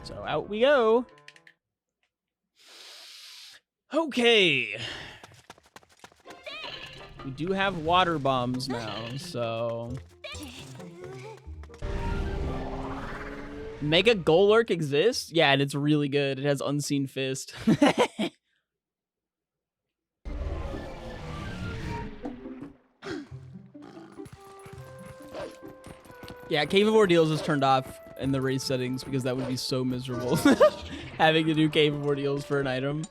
So out we go. Okay. We do have water bombs now, so... Mega Golurk exists? Yeah, and it's really good. It has Unseen Fist. Yeah, Cave of Ordeals is turned off in the race settings because that would be so miserable. Having to do Cave of Ordeals for an item.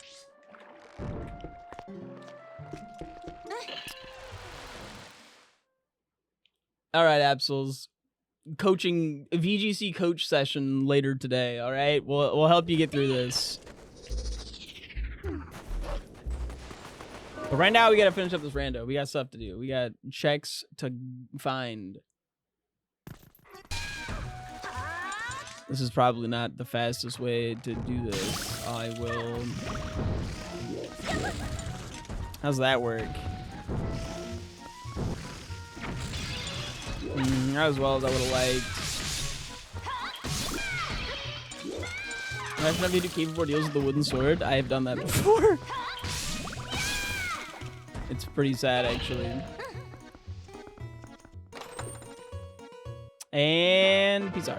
All right, Absols. Coaching VGC coach session later today. All right, we'll help you get through this. But right now we gotta finish up this rando. We got stuff to do. We got checks to find. This is probably not the fastest way to do this. I will. How's that work? Not as well as I would have liked. Imagine having to do Cave of Ordeals with the wooden sword. I have done that before. It's pretty sad, actually. And peace out.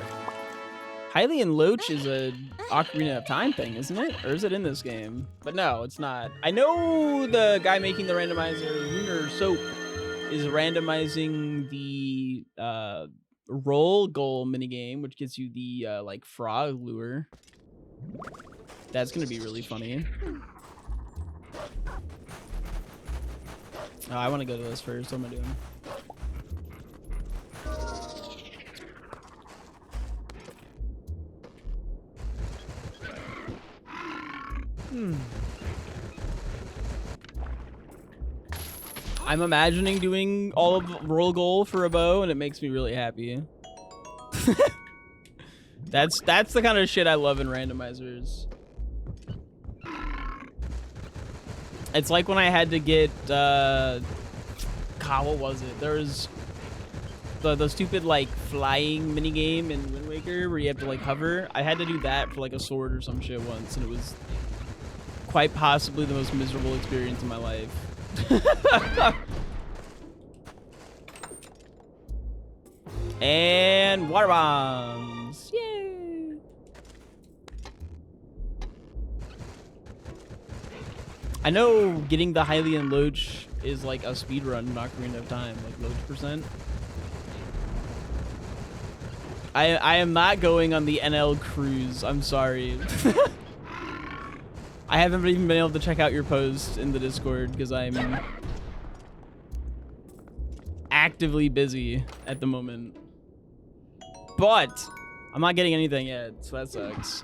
Hylian Loach is a Ocarina of Time thing, isn't it? Or is it in this game? But no, it's not. I know the guy making the randomizer, Lunar Soap, is randomizing the roll goal minigame, which gets you the like frog lure. That's gonna be really funny. Oh, I want to go to this first. What am I doing? I'm imagining doing all of roll goal for a bow, and it makes me really happy. That's the kind of shit I love in randomizers. It's like when I had to get God, what was it? There was the stupid like flying mini game in Wind Waker where you have to like hover. I had to do that for like a sword or some shit once, and it was quite possibly the most miserable experience in my life. And water bombs. Yay! I know getting the Hylian Loach is like a speed run in Ocarina of Time, like Loach percent. I am not going on the NL cruise. I'm sorry. I haven't even been able to check out your post in the Discord because I'm actively busy at the moment. But I'm not getting anything yet, so that sucks.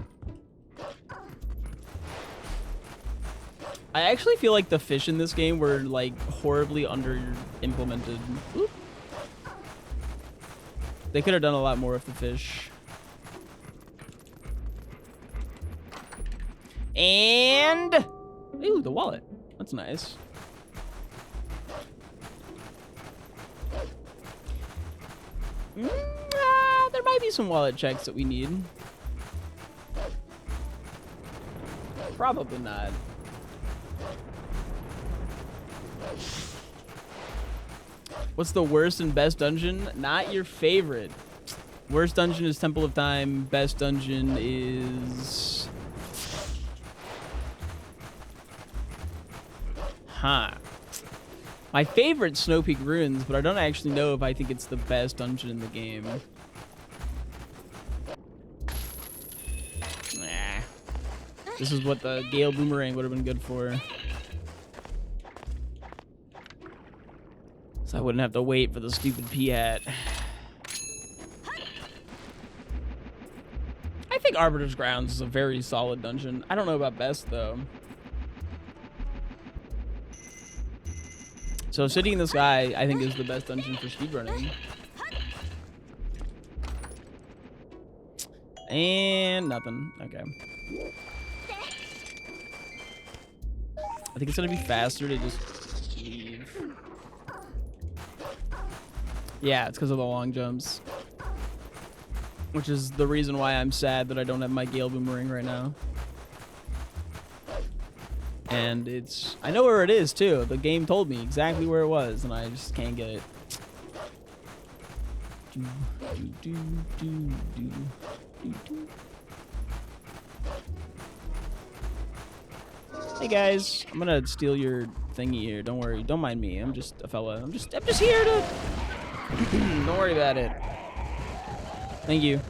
I actually feel like the fish in this game were like horribly under implemented. Oop. They could have done a lot more with the fish. And ooh, the wallet. That's nice. There might be some wallet checks that we need. Probably not. What's the worst and best dungeon? Not your favorite. Worst dungeon is Temple of Time. Best dungeon is... Huh. My favorite Snow Peak Ruins, but I don't actually know if I think it's the best dungeon in the game. Nah. This is what the Gale Boomerang would have been good for. So I wouldn't have to wait for the stupid P-hat. I think Arbiter's Grounds is a very solid dungeon. I don't know about best, though. So City in the Sky, I think, is the best dungeon for speedrunning. And nothing. Okay. I think it's going to be faster to just leave. Yeah, it's because of the long jumps. Which is the reason why I'm sad that I don't have my Gale Boomerang right now. And it's... I know where it is, too. The game told me exactly where it was, and I just can't get it. Hey, guys. I'm gonna steal your thingy here. Don't worry. Don't mind me. I'm just a fella. I'm just here to... Don't worry about it. Thank you.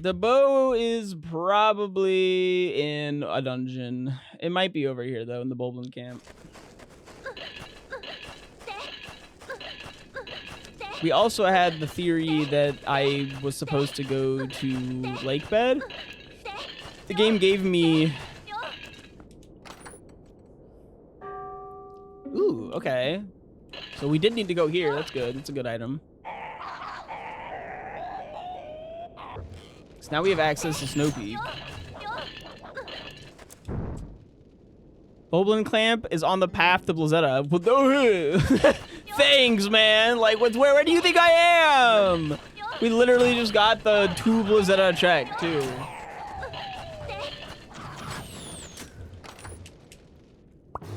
The bow is probably in a dungeon. It might be over here, though, in the Boblin camp. We also had the theory that I was supposed to go to Lakebed. The game gave me... Ooh, okay. So we did need to go here. That's good. That's a good item. So now we have access to Snow Peak. Boblin Clamp is on the path to Blazetta. Thanks, man. Like, where do you think I am? We literally just got the 2 Blazetta check, too.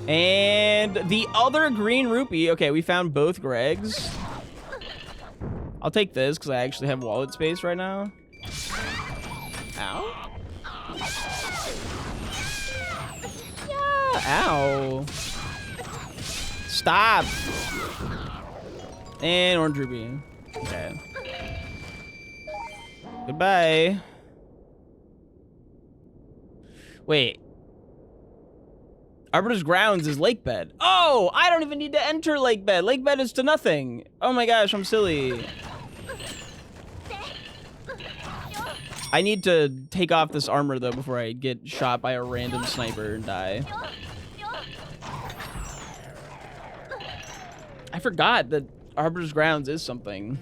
And the other green rupee. Okay, we found both Gregs. I'll take this because I actually have wallet space right now. Ow. Yeah, ow. Stop. And orange rupee. Okay. Goodbye. Wait. Arbiter's Grounds is Lakebed. Oh, I don't even need to enter Lakebed. Lakebed is to nothing. Oh my gosh, I'm silly. I need to take off this armor, though, before I get shot by a random sniper and die. I forgot that Arbiter's Grounds is something.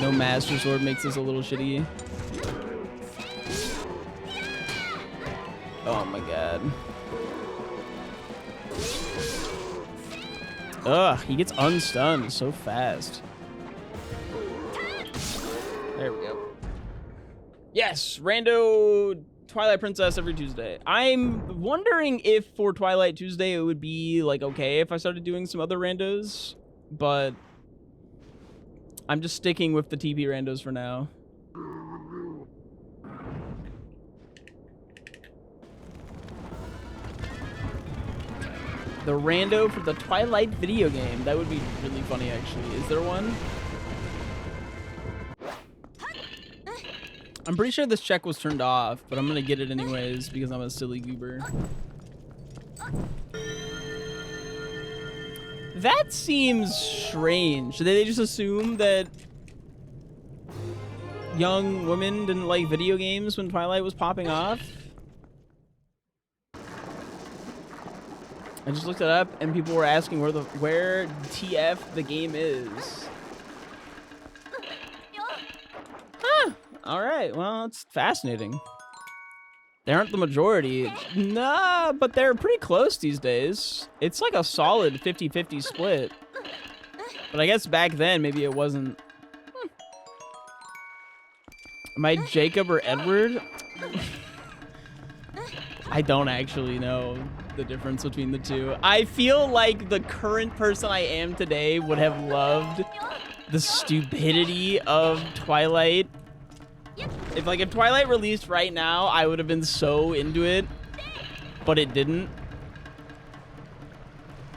No Master Sword makes this a little shitty. Oh my god. Ugh, he gets unstunned so fast. There we go. Yes, Rando Twilight Princess every Tuesday. I'm wondering if for Twilight Tuesday it would be like okay if I started doing some other randos, but I'm just sticking with the TP randos for now. The rando for the Twilight video game. That would be really funny, actually. Is there one? I'm pretty sure this check was turned off, but I'm gonna get it anyways because I'm a silly goober. That seems strange. Did they just assume that young women didn't like video games when Twilight was popping off? I just looked it up and people were asking where TF the game is. Huh. All right. Well, it's fascinating. They aren't the majority. Nah, but they're pretty close these days. It's like a solid 50-50 split. But I guess back then, maybe it wasn't. Am I Jacob or Edward? I don't actually know the difference between the two. I feel like the current person I am today would have loved the stupidity of Twilight. If Twilight released right now, I would have been so into it, but it didn't.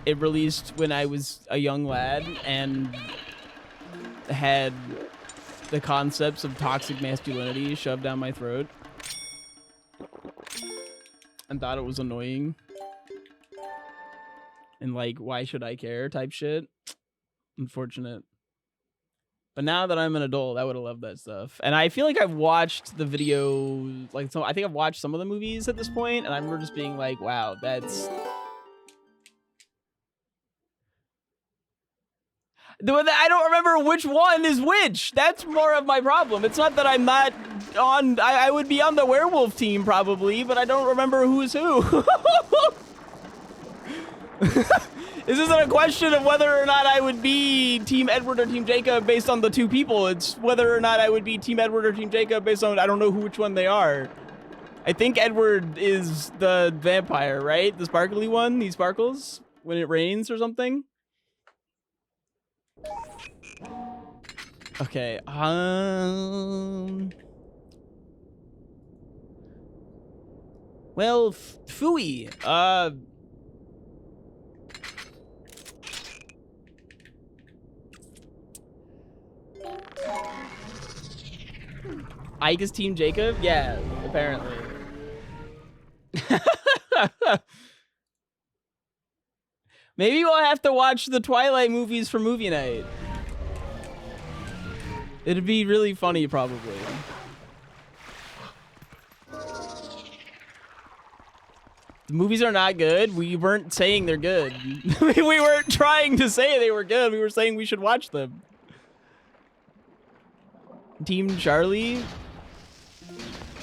It released when I was a young lad and had the concepts of toxic masculinity shoved down my throat and thought it was annoying and like, why should I care type shit. Unfortunate. But now that I'm an adult, I would have loved that stuff. And I feel like I've watched the video, like, so I think I've watched some of the movies at this point, and I remember just being like, wow, that's... I don't remember which one is which. That's more of my problem. It's not that I'm not on... I would be on the werewolf team, probably, but I don't remember who's who. This isn't a question of whether or not I would be Team Edward or Team Jacob based on the two people. It's whether or not I would be Team Edward or Team Jacob based on I don't know which one they are. I think Edward is the vampire, right? The sparkly one? He sparkles when it rains or something? Okay, well, phooey. Ike is Team Jacob? Yeah, apparently. Maybe we'll have to watch the Twilight movies for movie night. It'd be really funny, probably. The movies are not good. We weren't saying they're good. We weren't trying to say they were good. We were saying we should watch them. Team Charlie?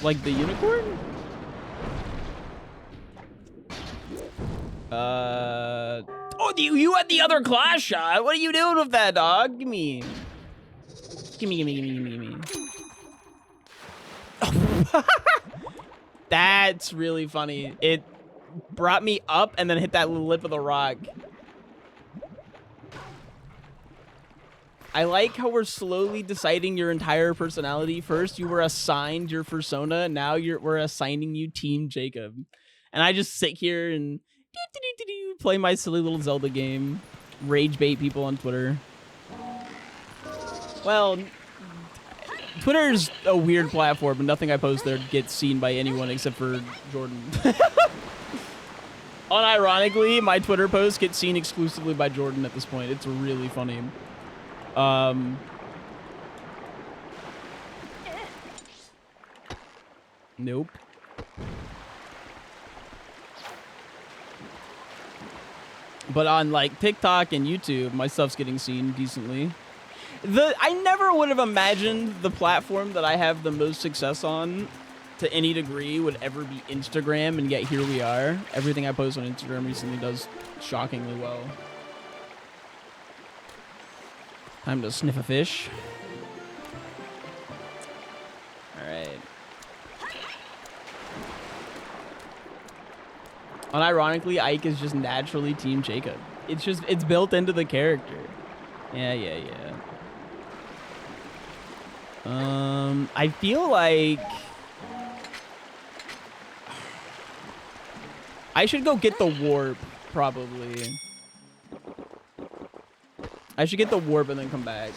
Like the unicorn? Oh, you had the other class shot. What are you doing with that, dog? Gimme. That's really funny. It brought me up and then hit that little lip of the rock. I like how we're slowly deciding your entire personality. First, you were assigned your persona. Now we're assigning you Team Jacob. And I just sit here and play my silly little Zelda game. Rage bait people on Twitter. Well, Twitter's a weird platform, and nothing I post there gets seen by anyone except for Jordan. Unironically, my Twitter posts get seen exclusively by Jordan at this point. It's really funny. Nope. But on like TikTok and YouTube, my stuff's getting seen decently. I never would have imagined the platform that I have the most success on to any degree would ever be Instagram, and yet here we are. Everything I post on Instagram recently does shockingly well. Time to sniff a fish. All right. Unironically, Ike is just naturally Team Jacob. It's built into the character. Yeah. I feel like I should go get the warp, probably. I should get the warp and then come back.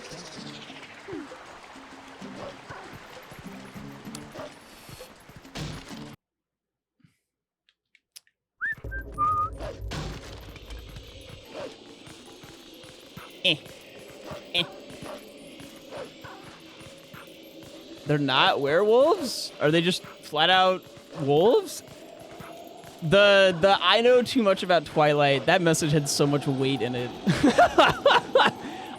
They're not werewolves? Are they just flat out wolves? The I know too much about Twilight, that message had so much weight in it.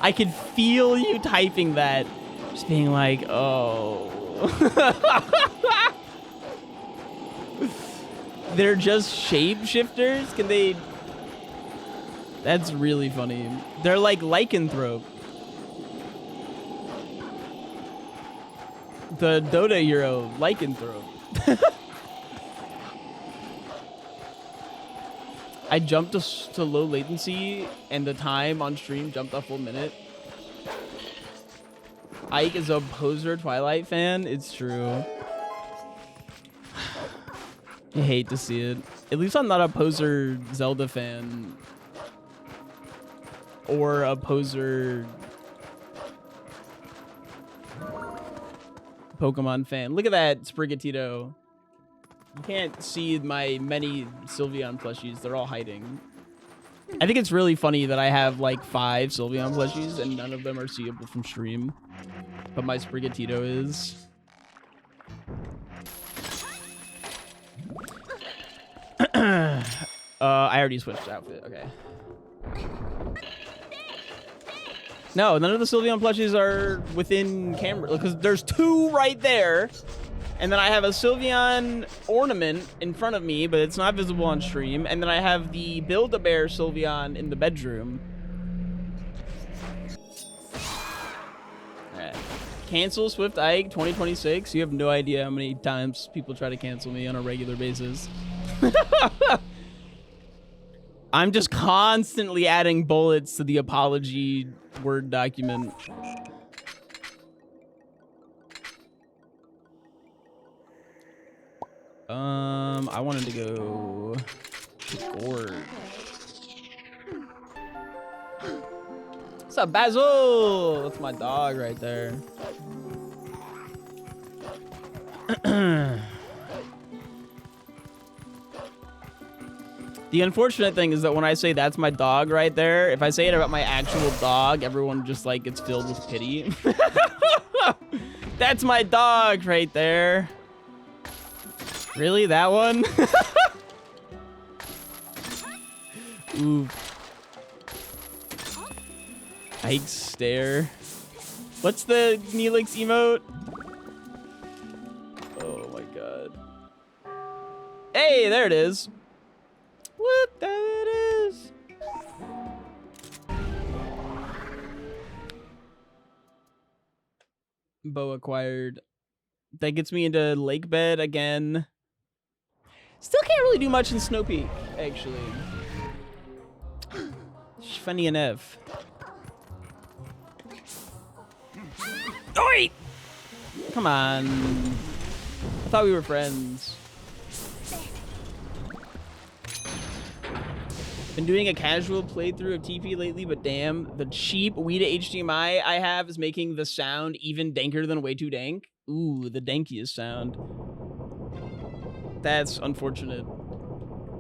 I could feel you typing that Just being like, oh. They're just shapeshifters? Can they... That's really funny. They're like lycanthrope. The Dota hero, lycanthrope. I jumped to low latency, and the time on stream jumped a full minute. Ike is a poser Twilight fan. It's true. I hate to see it. At least I'm not a poser Zelda fan. Or a poser Pokemon fan. Look at that, Sprigatito. You can't see my many Sylveon plushies. They're all hiding. I think it's really funny that I have like 5 Sylveon plushies and none of them are seeable from stream. But my Sprigatito is. I already switched outfit. Okay. No, none of the Sylveon plushies are within camera because there's 2 right there. And then I have a Sylveon ornament in front of me, but it's not visible on stream. And then I have the Build-A-Bear Sylveon in the bedroom. Alright. Cancel SwiftIke 2026. You have no idea how many times people try to cancel me on a regular basis. I'm just constantly adding bullets to the apology Word document. I wanted to go to Gorge. What's up, Basil? That's my dog right there. The unfortunate thing is that when I say that's my dog right there, if I say it about my actual dog, everyone just like gets filled with pity. That's my dog right there. Really? That one? Ooh. Ike stare. What's the Neelix emote? Oh my god. Hey, there it is. What? There it is. Bow acquired. That gets me into Lake Bed again. Still can't really do much in Snow Peak, actually. Funny enough. Oi! Come on. I thought we were friends. Been doing a casual playthrough of TP lately, but damn, the cheap Wii to HDMI I have is making the sound even danker than way too dank. Ooh, the dankiest sound. That's unfortunate.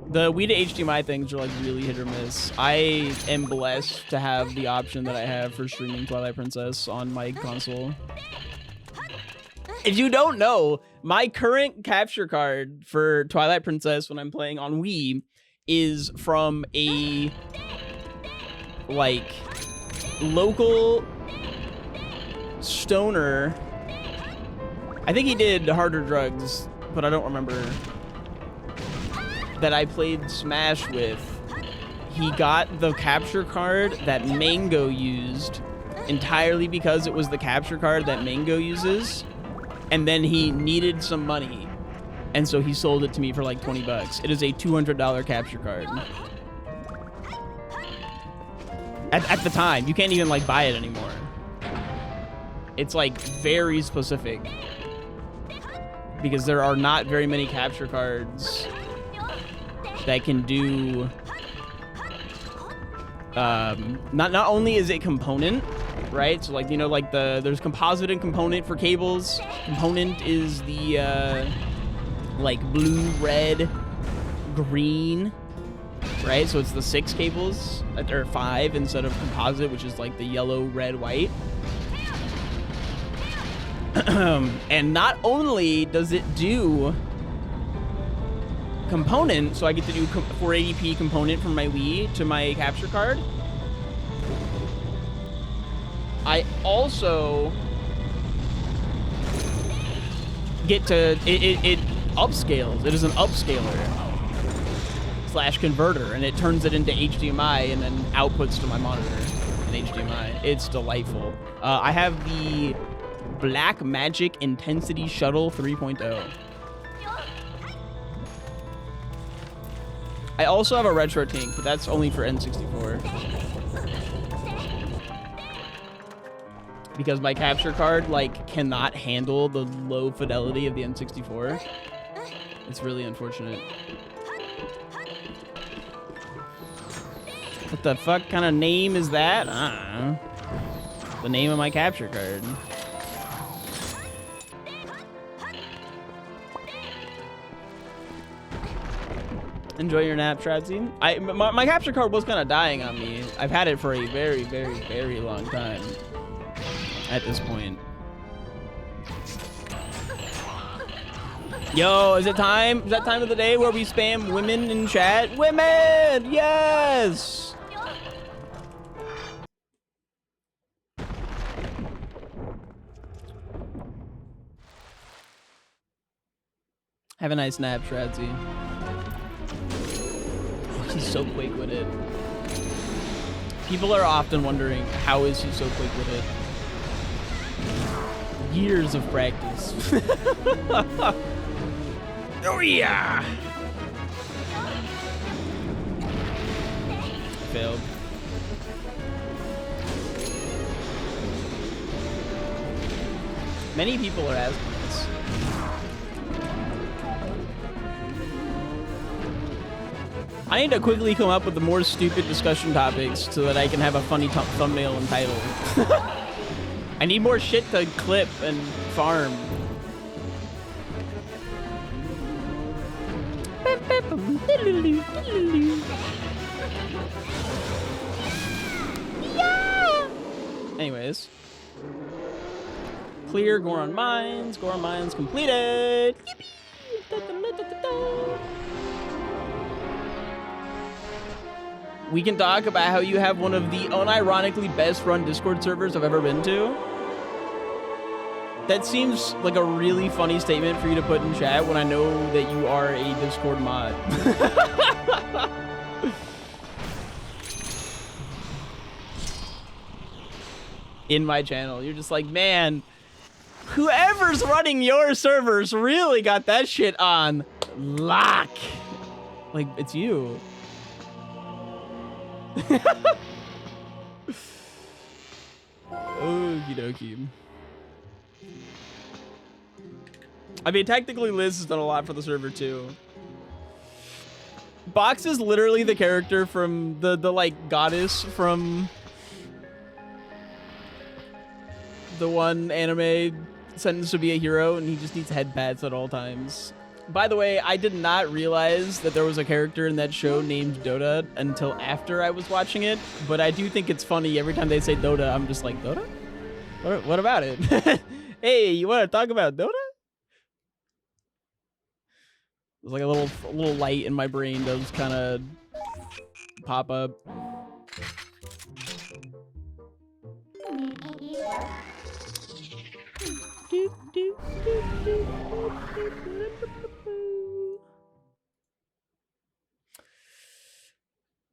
The Wii to HDMI things are like really hit or miss. I am blessed to have the option that I have for streaming Twilight Princess on my console. If you don't know, my current capture card for Twilight Princess when I'm playing on Wii is from a like local stoner. I think he did harder drugs, but I don't remember. That I played Smash with. He got the capture card that Mango used entirely because it was the capture card that Mango uses, and then he needed some money, and so he sold it to me for like 20 bucks. It is a $200 capture card. At the time, you can't even like buy it anymore. It's like very specific because there are not very many capture cards that can do not only is it component, right? So like, you know, like there's composite and component for cables. Component is the like blue, red, green, right? So it's the 6 cables, or 5 instead of composite, which is like the yellow, red, white. And not only does it do component, so I get to do 480p component from my Wii to my capture card, I also get to it upscales. It is an upscaler slash converter, and it turns it into HDMI and then outputs to my monitor in HDMI. It's delightful. I have the Black Magic Intensity Shuttle 3.0. I also have a Retro Tank, but that's only for N64. Because my capture card, like, cannot handle the low fidelity of the N64. It's really unfortunate. What the fuck kind of name is that? I don't know. The name of my capture card. Enjoy your nap, Shradzy. My capture card was kind of dying on me. I've had it for a very, very, very long time at this point. Yo, is it time? Is that time of the day where we spam women in chat? Women! Yes! Have a nice nap, Shradzy. Oh, he's so quick-witted. People are often wondering, how is he so quick-witted? Years of practice. Oh yeah! Failed. Many people are asking this. I need to quickly come up with the more stupid discussion topics so that I can have a funny thumbnail and title. I need more shit to clip and farm. Yeah! Anyways. Clear Goron Mines. Goron Mines completed. We can talk about how you have one of the unironically best run Discord servers I've ever been to. That seems like a really funny statement for you to put in chat when I know that you are a Discord mod. In my channel, you're just like, man, whoever's running your servers really got that shit on lock. Like, it's you. Okie dokie. I mean, technically Liz has done a lot for the server too. Box is literally the character from the like goddess from the one anime sentenced to be a hero, and he just needs head pats at all times. By the way, I did not realize that there was a character in that show named Dota until after I was watching it, but I do think it's funny every time they say Dota, I'm just like, Dota? What about it? Hey, you want to talk about Dota? There's like a little light in my brain does kind of pop up.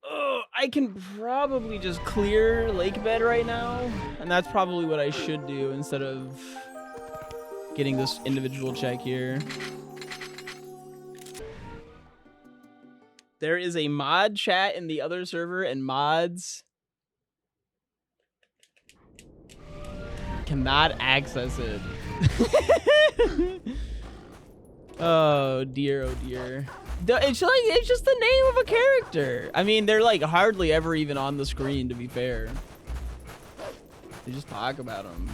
Oh, I can probably just clear lake bed right now, and that's probably what I should do instead of getting this individual check here. There is a mod chat in the other server, and mods cannot access it. Oh dear, oh dear. It's just the name of a character. I mean, they're like hardly ever even on the screen, to be fair. They just talk about them.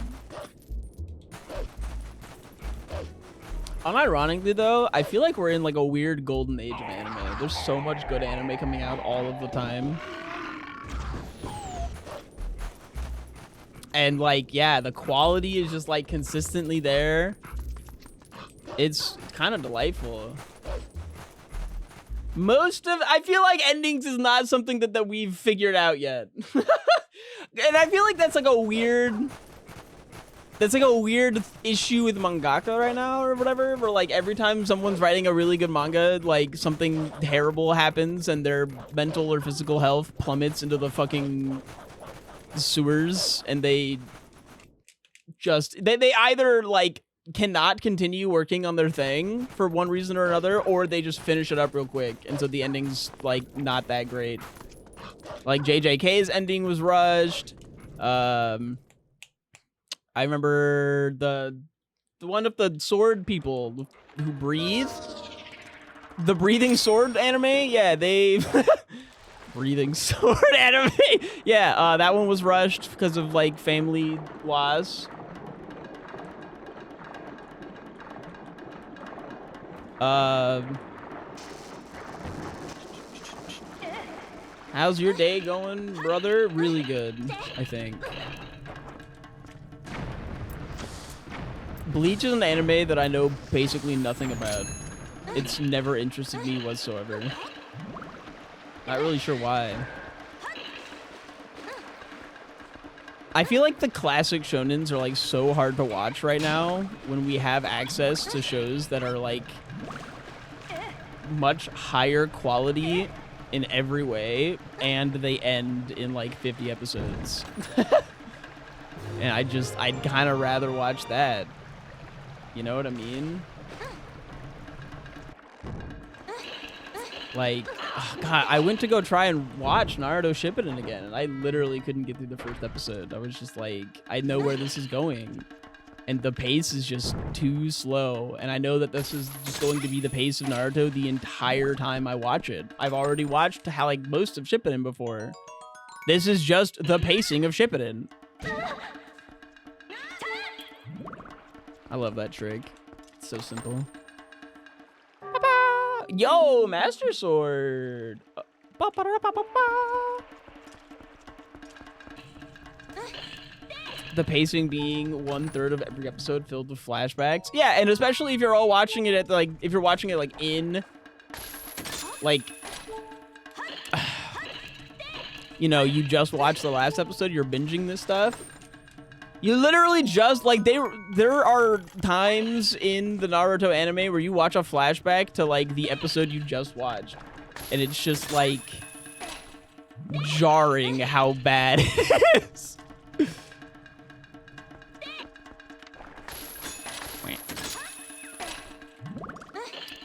Unironically though, I feel like we're in like a weird golden age of anime. There's so much good anime coming out all of the time. And like, yeah, the quality is just like consistently there. It's kind of delightful. I feel like endings is not something that we've figured out yet. And I feel like that's like a weird that's like a weird issue with mangaka right now or whatever, where like every time someone's writing a really good manga, like something terrible happens and their mental or physical health plummets into the fucking sewers, and they either like cannot continue working on their thing for one reason or another, or they just finish it up real quick, and so the ending's like not that great. Like JJK's ending was rushed. I remember the one of the sword people who breathe. The breathing sword anime? Yeah, they... breathing sword anime? Yeah, that one was rushed because of, like, family laws. How's your day going, brother? Really good, I think. Bleach is an anime that I know basically nothing about. It's never interested me whatsoever. Not really sure why. I feel like the classic shonens are like so hard to watch right now when we have access to shows that are like much higher quality in every way, and they end in like 50 episodes. And I'd kind of rather watch that. You know what I mean? Like, oh God, I went to go try and watch Naruto Shippuden again, and I literally couldn't get through the first episode. I was just like, I know where this is going, and the pace is just too slow, and I know that this is just going to be the pace of Naruto the entire time I watch it. I've already watched how like most of Shippuden before. This is just the pacing of Shippuden. I love that trick. It's so simple. Yo, Master Sword. The pacing being 1/3 of every episode filled with flashbacks. Yeah, and especially if you're all watching it at like, if you're watching it like in, like, you know, you just watched the last episode, you're binging this stuff. You literally just, like, there are times in the Naruto anime where you watch a flashback to, like, the episode you just watched. And it's just, like, jarring how bad it is.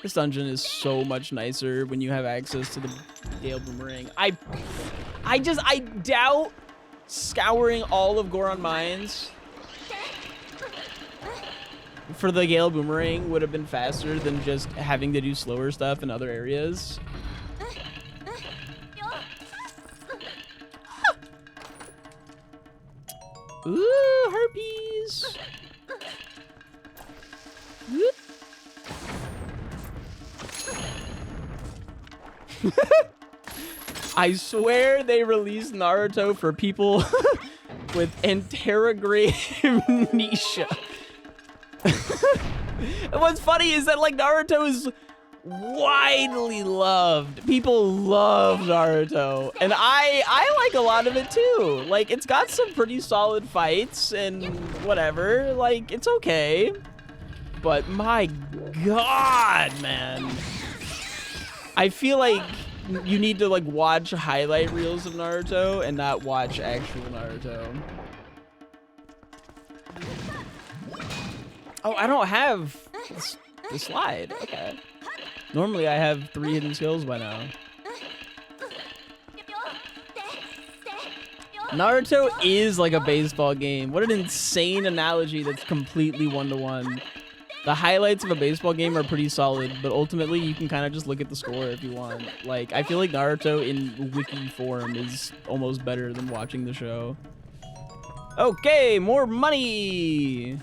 This dungeon is so much nicer when you have access to the Gale Boomerang. I doubt scouring all of Goron Mines for the Gale Boomerang would have been faster than just having to do slower stuff in other areas. Ooh, herpes! Whoop. I swear they released Naruto for people with anterograde amnesia. And what's funny is that, like, Naruto is widely loved. People love Naruto, and I like a lot of it too. Like, it's got some pretty solid fights and whatever. Like, it's okay. But my God, man. I feel like you need to, like, watch highlight reels of Naruto and not watch actual Naruto. Oh, I don't have the slide. Okay. Normally I have 3 hidden skills by now. Naruto is like a baseball game. What an insane analogy that's completely one-to-one. The highlights of a baseball game are pretty solid, but ultimately you can kind of just look at the score if you want. Like, I feel like Naruto in wiki form is almost better than watching the show. Okay, more money!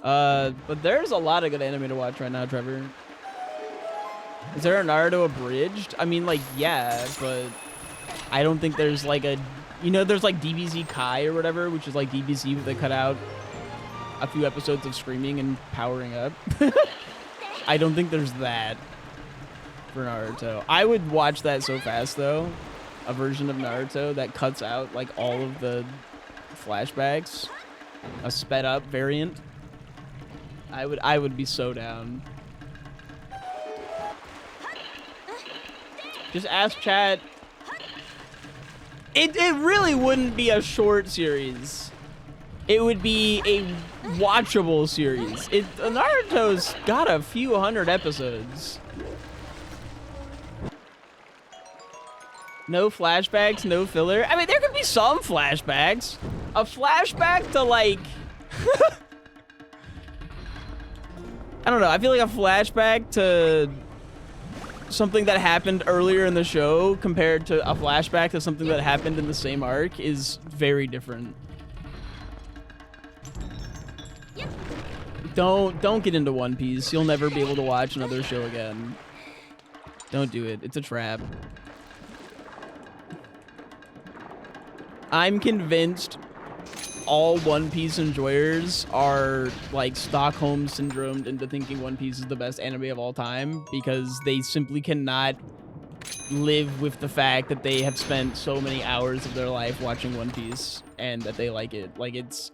But there's a lot of good anime to watch right now, Trevor. Is there a Naruto abridged? I mean, like, yeah, but I don't think there's like a... You know, there's like DBZ Kai or whatever, which is like DBZ, but they cut out a few episodes of screaming and powering up. I don't think there's that for Naruto. I would watch that so fast, though. a version of Naruto that cuts out like all of the flashbacks, a sped up variant, I would be so down. Just ask chat. It really wouldn't be a short series. It would be a watchable series. Naruto's got a few hundred episodes. No flashbacks, no filler. I mean, there could be some flashbacks. A flashback to like... I don't know. I feel like a flashback to something that happened earlier in the show compared to a flashback to something that happened in the same arc is very different. Don't get into One Piece. You'll never be able to watch another show again. Don't do it. It's a trap. I'm convinced all One Piece enjoyers are like Stockholm syndromed into thinking One Piece is the best anime of all time because they simply cannot live with the fact that they have spent so many hours of their life watching One Piece and that they like it. Like, it's...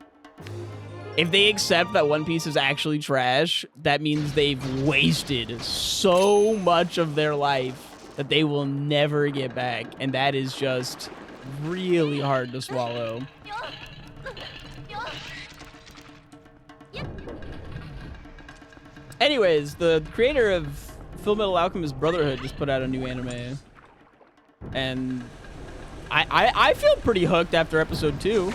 If they accept that One Piece is actually trash, that means they've wasted so much of their life that they will never get back. And that is just really hard to swallow. Anyways, the creator of Fullmetal Alchemist Brotherhood just put out a new anime. And I feel pretty hooked after episode 2.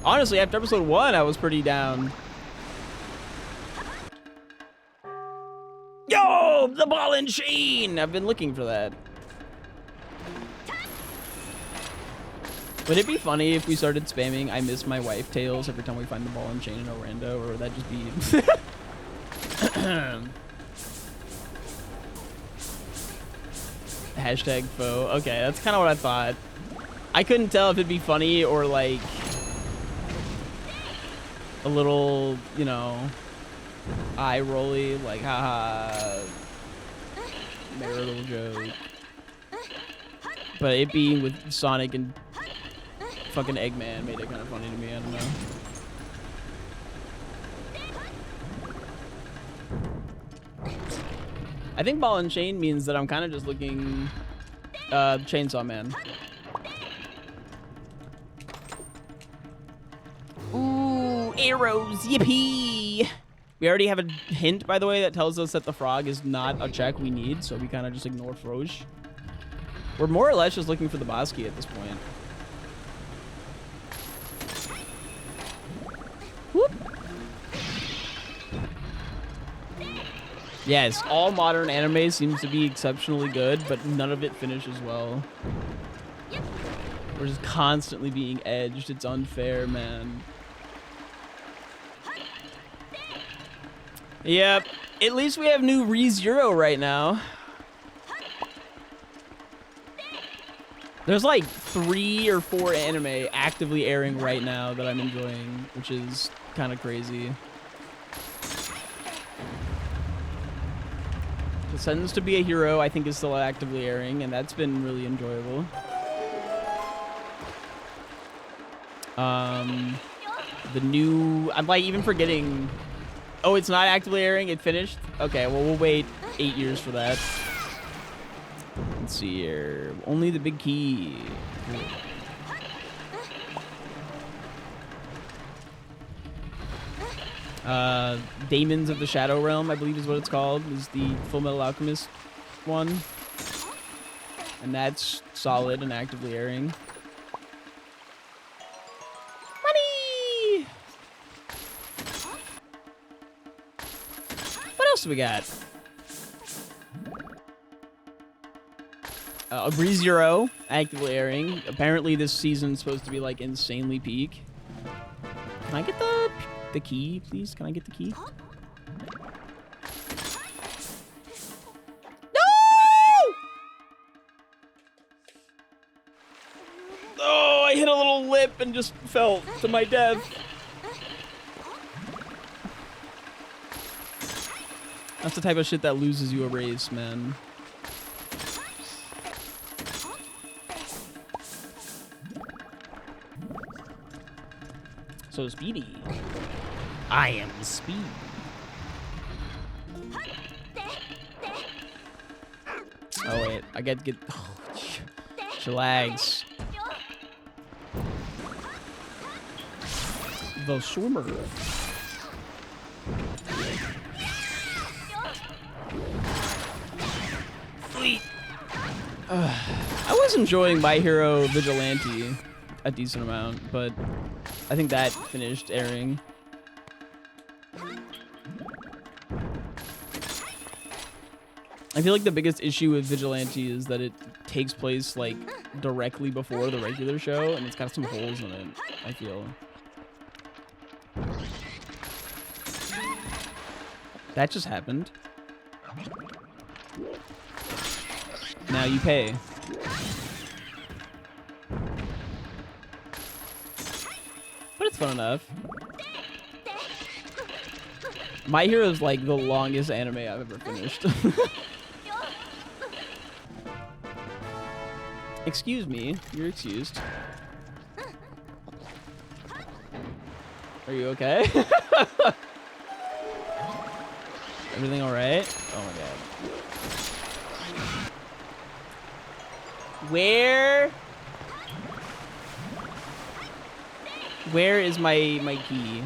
Honestly, after episode 1, I was pretty down. Yo, the ball and chain! I've been looking for that. Would it be funny if we started spamming I miss my wife tales every time we find the ball and chain in Orlando, or would that just be... Hashtag foe. Okay, that's kind of what I thought. I couldn't tell if it'd be funny or like a little, you know, eye rolly, like haha, marital joke. But it being with Sonic and fucking Eggman made it kind of funny to me. I don't know. I think ball and chain means that I'm kind of just looking Chainsaw Man. Ooh, arrows, yippee! We already have a hint, by the way, that tells us that the frog is not a check we need, so we kind of just ignore Froge. We're more or less just looking for the Bosky at this point. Whoop! Yes, all modern anime seems to be exceptionally good, but none of it finishes well. We're just constantly being edged. It's unfair, man. Yep. At least we have new ReZero right now. There's like 3 or 4 anime actively airing right now that I'm enjoying, which is kind of crazy. The Sentence to Be a Hero, I think, is still actively airing, and that's been really enjoyable. The new... I'm, like, even forgetting... Oh, it's not actively airing? It finished? Okay, well, we'll wait 8 years for that. Let's see here. Only the Big Key. Daemons of the Shadow Realm, I believe is what it's called, is the Fullmetal Alchemist one. And that's solid and actively airing. Money! What else do we got? ReZero, actively airing. Apparently this season's supposed to be like insanely peak. Can I get the key, please? Can I get the key? No! Oh, I hit a little lip and just fell to my death. That's the type of shit that loses you a race, man. So speedy. I am speed. Oh wait, I get oh, chillax. The swimmer. I was enjoying My Hero Vigilante a decent amount, but I think that finished airing. I feel like the biggest issue with Vigilante is that it takes place like directly before the regular show, and it's got some holes in it, I feel. That just happened. Now you pay. But it's fun enough. My Hero is like the longest anime I've ever finished. Excuse me, you're excused. Are you okay? Everything all right? Oh my god. Where is my key?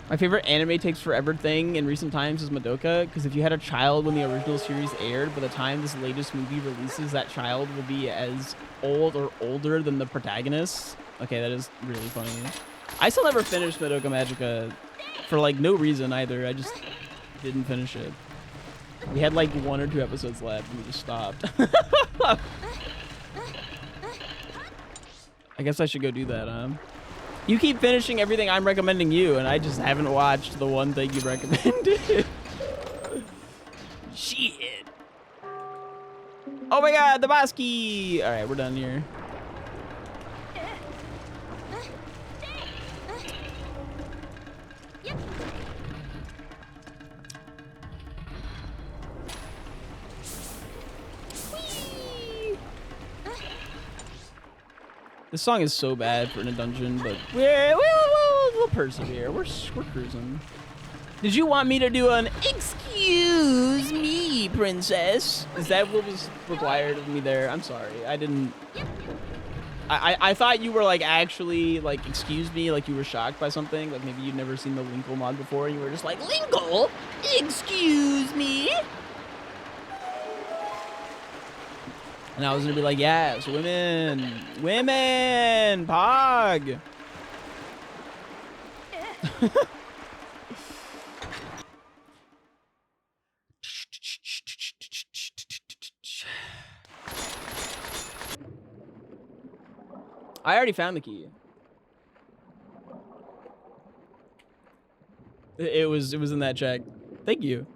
My favorite anime takes forever thing in recent times is Madoka, because if you had a child when the original series aired, by the time this latest movie releases, that child will be as old or older than the protagonist. Okay, that is really funny. I still never finished Madoka Magica for like no reason either. I just didn't finish it. We had like 1 or 2 episodes left and we just stopped. I guess I should go do that, You keep finishing everything I'm recommending you, and I just haven't watched the one thing you recommended. Shit. Oh my god, the Bosky! Alright, we're done here. This song is so bad for in a dungeon, but we'll persevere. We're cruising. Did you want me to do an excuse me, princess? Is that what was required of me there? I'm sorry. I didn't. I thought you were like actually like excuse me, like you were shocked by something. Like maybe you'd never seen the Linkle mod before, and you were just like Linkle, excuse me. And I was gonna be like, yes, women, pog. I already found the key. It was in that check. Thank you.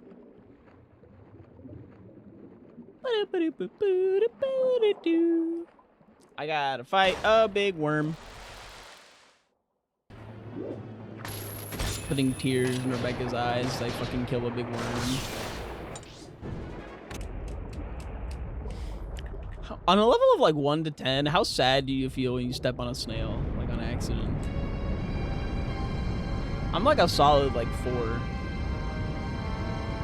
I gotta fight a big worm. Putting tears in Rebecca's eyes as I fucking kill a big worm. On a level of like 1 to 10, how sad do you feel when you step on a snail, like on accident? I'm like a solid like 4.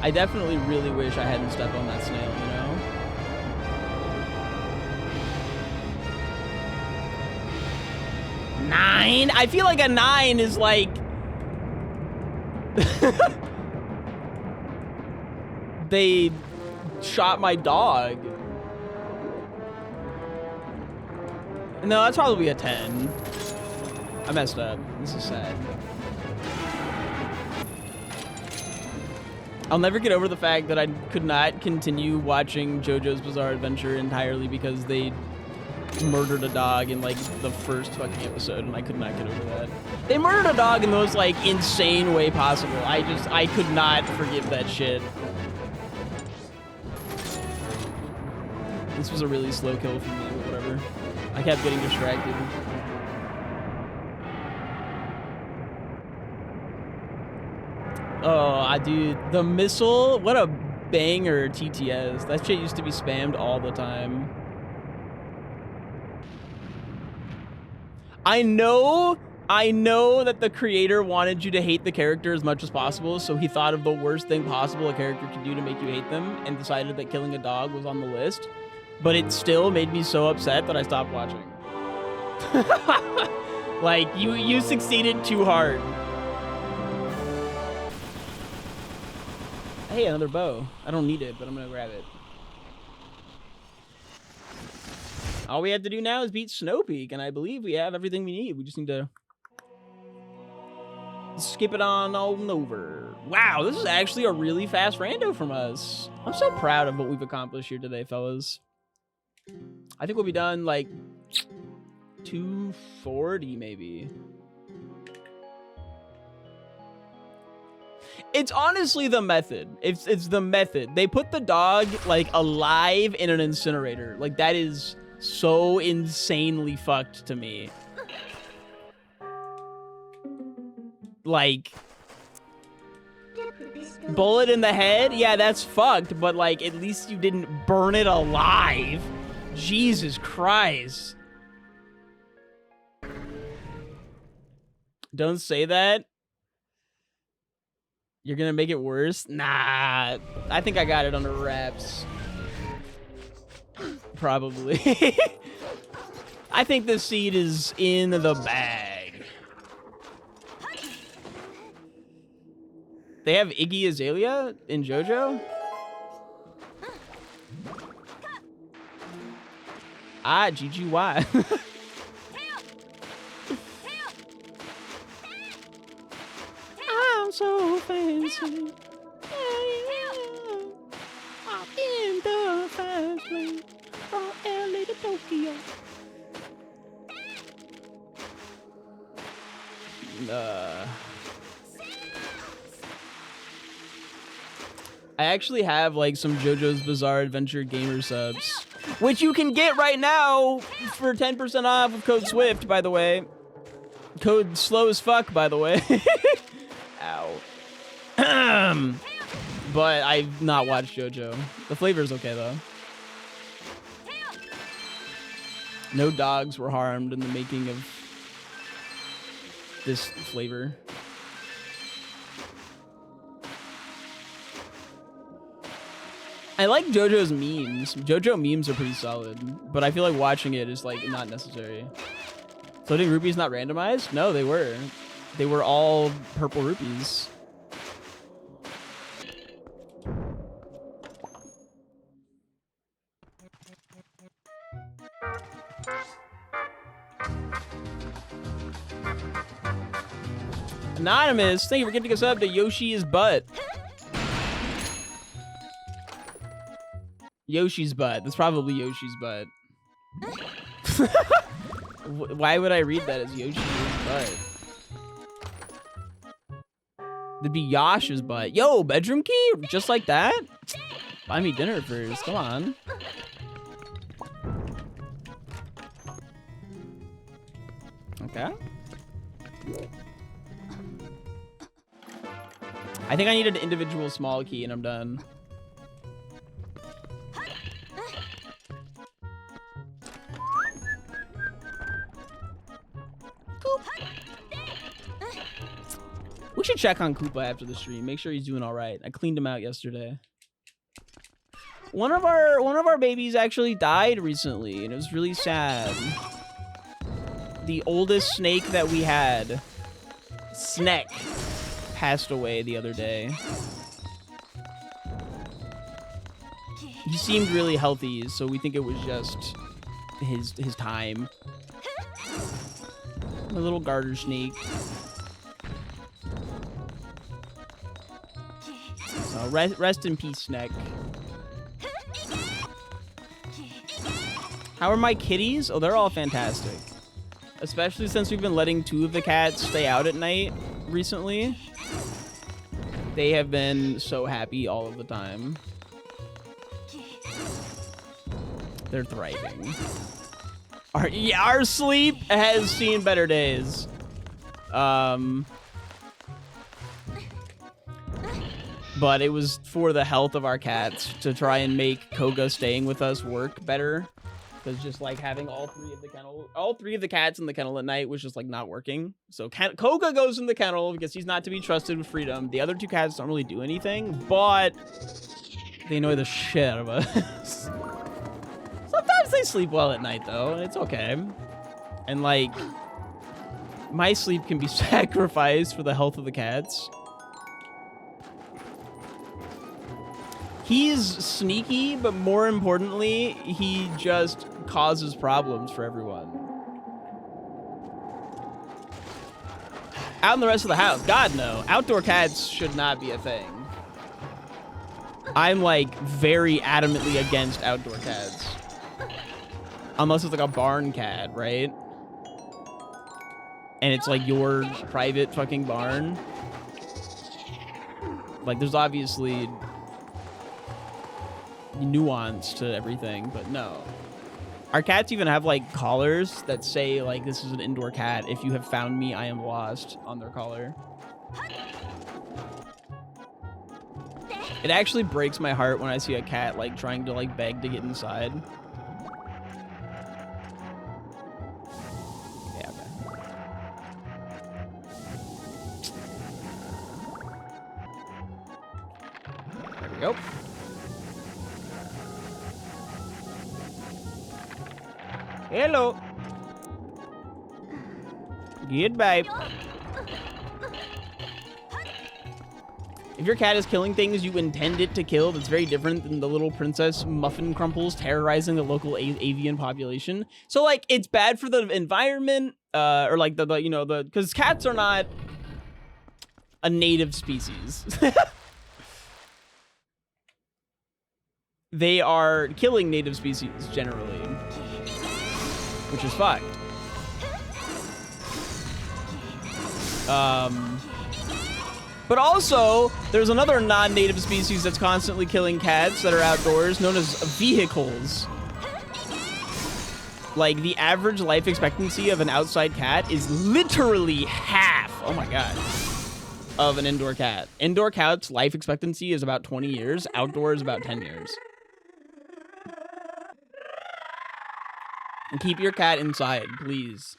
I definitely really wish I hadn't stepped on that snail, you know? Nine? I feel like a 9 is like... They shot my dog. No, that's probably a 10. I messed up. This is sad. I'll never get over the fact that I could not continue watching JoJo's Bizarre Adventure entirely because they murdered a dog in like the first fucking episode, and I could not get over that. They murdered a dog in the most like insane way possible. I could not forgive that shit. This was a really slow kill for me, but whatever. I kept getting distracted. Oh, dude, the missile, what a banger TTS. That shit used to be spammed all the time. I know that the creator wanted you to hate the character as much as possible, so he thought of the worst thing possible a character could do to make you hate them and decided that killing a dog was on the list. But it still made me so upset that I stopped watching. Like, you succeeded too hard. Hey, another bow. I don't need it, but I'm gonna grab it. All we have to do now is beat Snow Peak, and I believe we have everything we need. We just need to skip it on over. Wow, this is actually a really fast rando from us. I'm so proud of what we've accomplished here today, fellas. I think we'll be done like 240 maybe. It's honestly the method. It's the method. They put the dog like alive in an incinerator. Like that is so insanely fucked to me. Like bullet in the head? Yeah, that's fucked, but like at least you didn't burn it alive. Jesus Christ. Don't say that. You're gonna make it worse? Nah, I think I got it under wraps. Probably. I think the seed is in the bag. They have Iggy Azalea in JoJo? Ah, GGY. I'm so fancy. I'm in the fast lane from LA to Tokyo. I actually have like some JoJo's Bizarre Adventure gamer subs, which you can get right now for 10% off with code SWIFT, by the way. Code slow as fuck, by the way. Ow. But I've not watched JoJo. The flavor is okay, though. No dogs were harmed in the making of this flavor. I like JoJo's memes. JoJo memes are pretty solid, but I feel like watching it is like not necessary. Floating rupees not randomized? No, they were. They were all purple rupees. Anonymous, thank you for giving us up to Yoshi's butt. Yoshi's butt. That's probably Yoshi's butt. Why would I read that as Yoshi's butt? It'd be Yash's butt. Yo, bedroom key? Just like that? Buy me dinner first. Come on. Okay. I think I need an individual small key and I'm done. We should check on Koopa after the stream. Make sure he's doing all right. I cleaned him out yesterday. One of our babies actually died recently, and it was really sad. The oldest snake that we had, Sneck, passed away the other day. He seemed really healthy, so we think it was just his time. A little garter snake. So rest in peace, Sneck. How are my kitties? Oh, they're all fantastic. Especially since we've been letting 2 of the cats stay out at night recently. They have been so happy all of the time. They're thriving. Our sleep has seen better days. But it was for the health of our cats to try and make Koga staying with us work better because just like having all three of the cats in the kennel at night was just like not working. So Coca goes in the kennel because he's not to be trusted with freedom. The other two cats don't really do anything, but they annoy the shit out of us. Sometimes they sleep well at night though, and it's okay. And like, my sleep can be sacrificed for the health of the cats. He's sneaky, but more importantly, he just causes problems for everyone. Out in the rest of the house, God no. Outdoor cats should not be a thing. I'm like very adamantly against outdoor cats. Unless it's like a barn cat, right? And it's like your private fucking barn. Like there's obviously nuance to everything, but no. Our cats even have like collars that say like this is an indoor cat. If you have found me, I am lost on their collar. It actually breaks my heart when I see a cat like trying to like beg to get inside. Yeah, okay. There we go. Hello. Goodbye. If your cat is killing things you intend it to kill, that's very different than the little princess muffin crumples terrorizing the local avian population. So like it's bad for the environment, or like the you know, the because cats are not a native species. They are killing native species generally, which is fucked. But also, there's another non-native species that's constantly killing cats that are outdoors, known as vehicles. Like, the average life expectancy of an outside cat is literally half, oh my god, of an indoor cat. Indoor cat's life expectancy is about 20 years, outdoor is about 10 years. And keep your cat inside, please.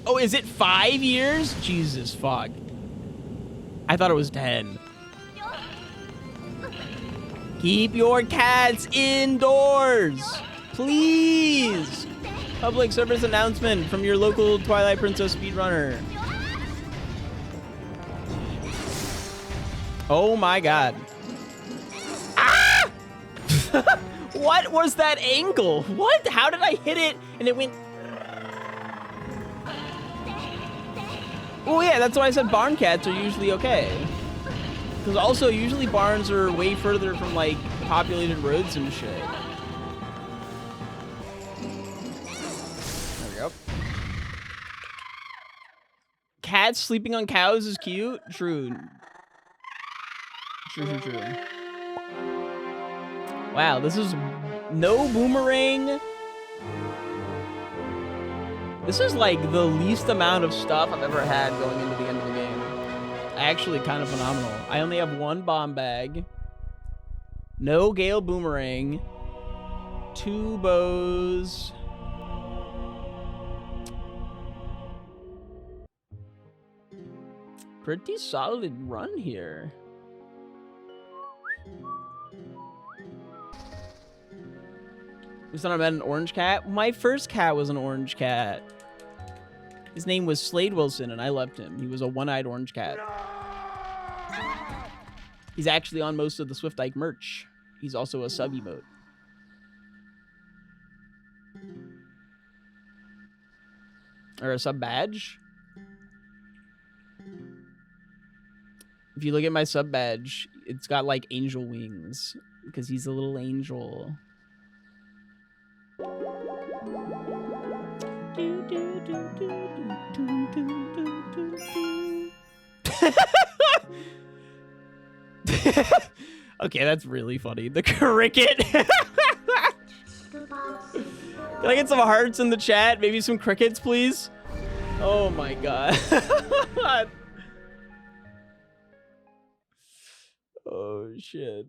Oh, is it 5 years? Jesus, fuck. I thought it was 10. Keep your cats indoors, please. Public service announcement from your local Twilight Princess speedrunner. Oh my god. Ah! What was that angle? What? How did I hit it and it went... Oh yeah, that's why I said barn cats are usually okay. Because also, usually barns are way further from, like, populated roads and shit. There we go. Cats sleeping on cows is cute? True. True. Wow, this is no boomerang. This is like the least amount of stuff I've ever had going into the end of the game. Actually kind of phenomenal. I only have 1 bomb bag, no Gale boomerang, 2 bows, pretty solid run here. We said I met an orange cat. My first cat was an orange cat. His name was Slade Wilson, and I loved him. He was a one-eyed orange cat. He's actually on most of the SwiftIke merch. He's also a sub emote. Or a sub badge. If you look at my sub badge, it's got like angel wings because he's a little angel. Okay, that's really funny. The cricket. Can I get some hearts in the chat? Maybe some crickets, please? Oh my god. Oh shit.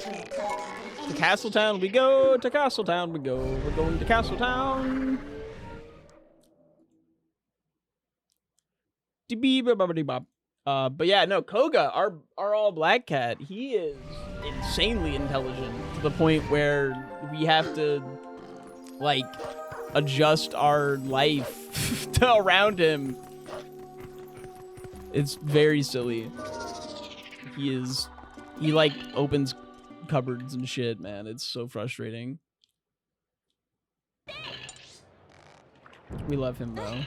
To Castletown we go, to Castletown we go. We're going to Castletown. But yeah, no, Koga, our all black cat, he is insanely intelligent to the point where we have to like adjust our life to around him. It's very silly. He like opens cupboards and shit, man. It's so frustrating. We love him though.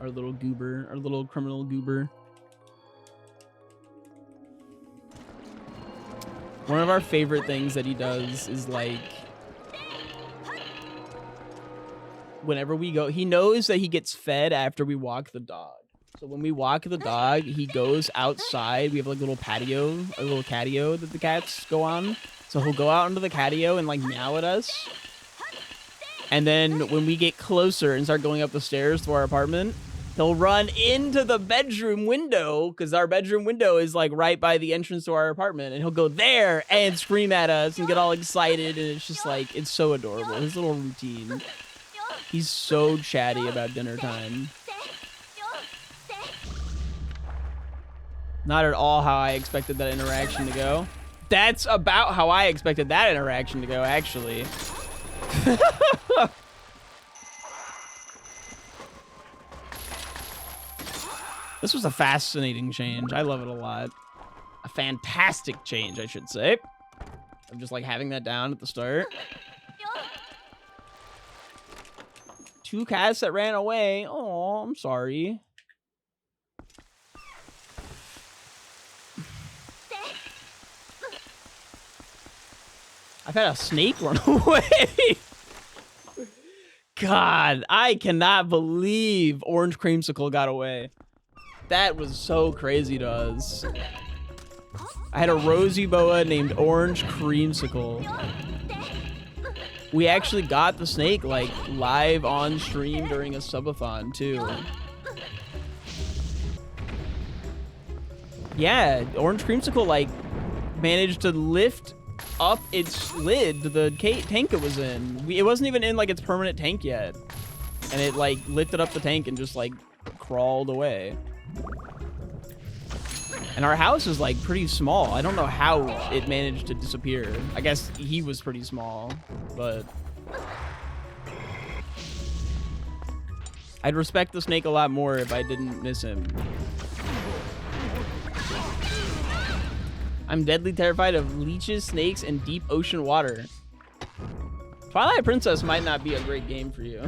Our little goober, our little criminal goober. One of our favorite things that he does is like, whenever we go, he knows that he gets fed after we walk the dog. So when we walk the dog, he goes outside. We have like a little patio that the cats go on. So he'll go out onto the patio and like meow at us. And then when we get closer and start going up the stairs to our apartment, he'll run into the bedroom window, because our bedroom window is like right by the entrance to our apartment, and he'll go there and scream at us and get all excited, and it's just like, it's so adorable. His little routine. He's so chatty about dinner time. Not at all how I expected that interaction to go. That's about how I expected that interaction to go, actually. This was a fascinating change. I love it a lot. A fantastic change, I should say. I'm just like having that down at the start. 2 cats that ran away. Oh, I'm sorry. I've had a snake run away. God, I cannot believe Orange Creamsicle got away. That was so crazy to us. I had a rosy boa named Orange Creamsicle. We actually got the snake like live on stream during a subathon too. Yeah, Orange Creamsicle like managed to lift up its lid to the tank it was in. It wasn't even in like its permanent tank yet. And it like lifted up the tank and just like crawled away. And our house is like pretty small. I don't know how it managed to disappear. I guess he was pretty small, but I'd respect the snake a lot more if I didn't miss him. I'm deadly terrified of leeches, snakes, and deep ocean water. Twilight Princess might not be a great game for you.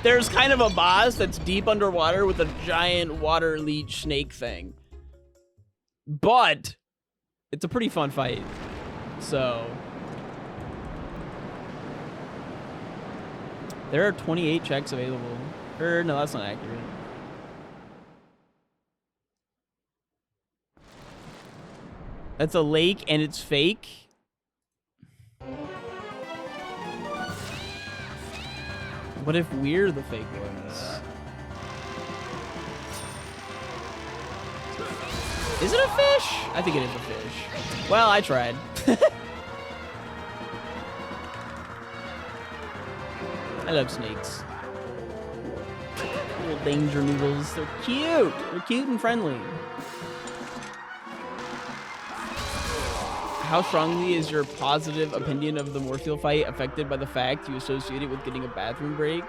There's kind of a boss that's deep underwater with a giant water leech snake thing. But it's a pretty fun fight. So there are 28 checks available. Or no, that's not accurate. That's a lake and it's fake. What if we're the fake ones? Is it a fish? I think it is a fish. Well, I tried. I love snakes. Little danger noodles. They're cute. They're cute and friendly. How strongly is your positive opinion of the Morpheal fight affected by the fact you associate it with getting a bathroom break?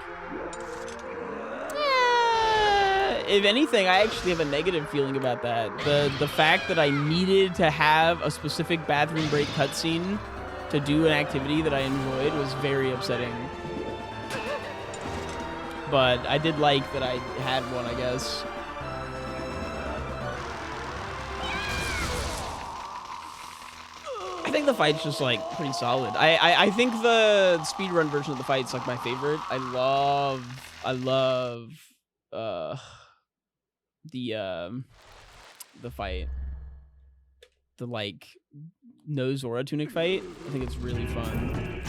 If anything, I actually have a negative feeling about that. The fact that I needed to have a specific bathroom break cutscene to do an activity that I enjoyed was very upsetting. But I did like that I had one, I guess. I think the fight's just like pretty solid. I think the speedrun version of the fight's like my favorite. I love the fight. The like no Zora tunic fight. I think it's really fun.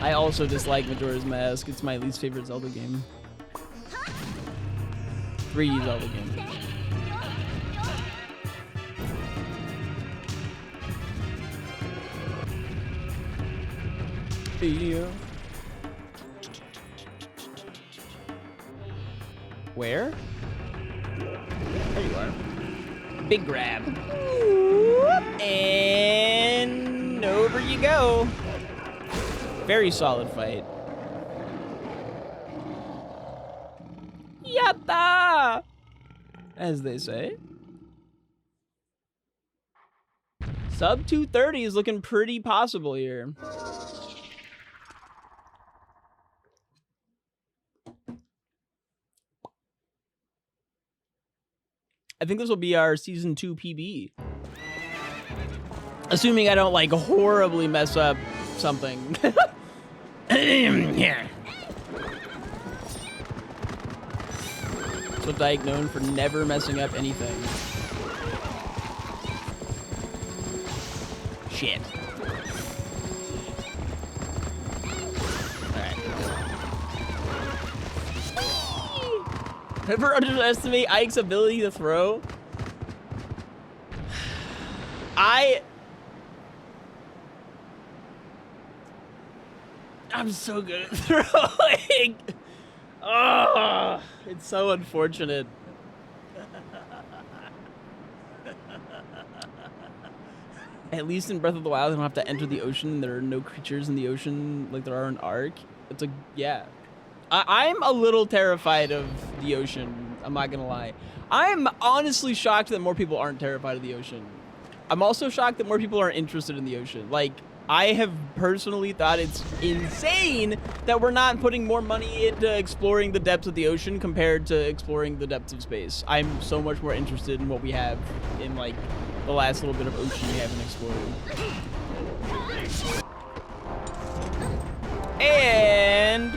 I also dislike Majora's Mask. It's my least favorite Zelda game. 3D Zelda game. Yeah. Where? There you are. Big grab. And over you go. Very solid fight. Yatta! As they say. Sub 230 is looking pretty possible here. I think this will be our season 2 PB. Assuming I don't like horribly mess up something. Yeah. SwiftIke known for never messing up anything. Shit. Alright. Never underestimate Ike's ability to throw. I'm so good at throwing. Oh, it's so unfortunate. At least in Breath of the Wild, I don't have to enter the ocean. There are no creatures in the ocean like there are in Ark. It's a, yeah. I'm a little terrified of the ocean. I'm not gonna lie. I'm honestly shocked that more people aren't terrified of the ocean. I'm also shocked that more people aren't interested in the ocean. Like, I have personally thought it's insane that we're not putting more money into exploring the depths of the ocean compared to exploring the depths of space. I'm so much more interested in what we have in, like, the last little bit of ocean we haven't explored. And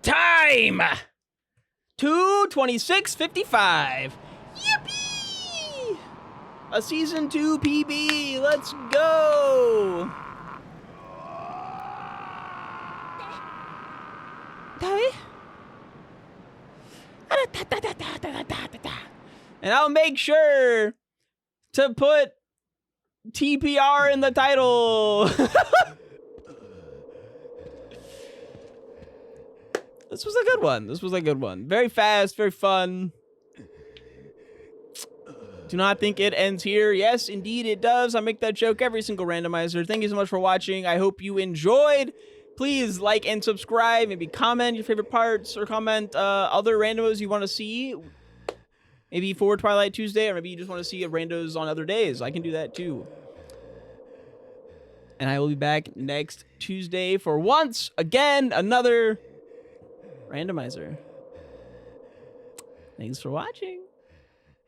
time! 2:26:55. Yippee! A season 2 PB. Let's go! And I'll make sure to put TPR in the title. This was a good one. This was a good one. Very fast, very fun. Do not think it ends here. Yes, indeed it does. I make that joke every single randomizer. Thank you so much for watching. I hope you enjoyed. Please like and subscribe. Maybe comment your favorite parts or comment other randos you want to see. Maybe for Twilight Tuesday, or maybe you just want to see randos on other days. I can do that too. And I will be back next Tuesday for once again another randomizer. Thanks for watching.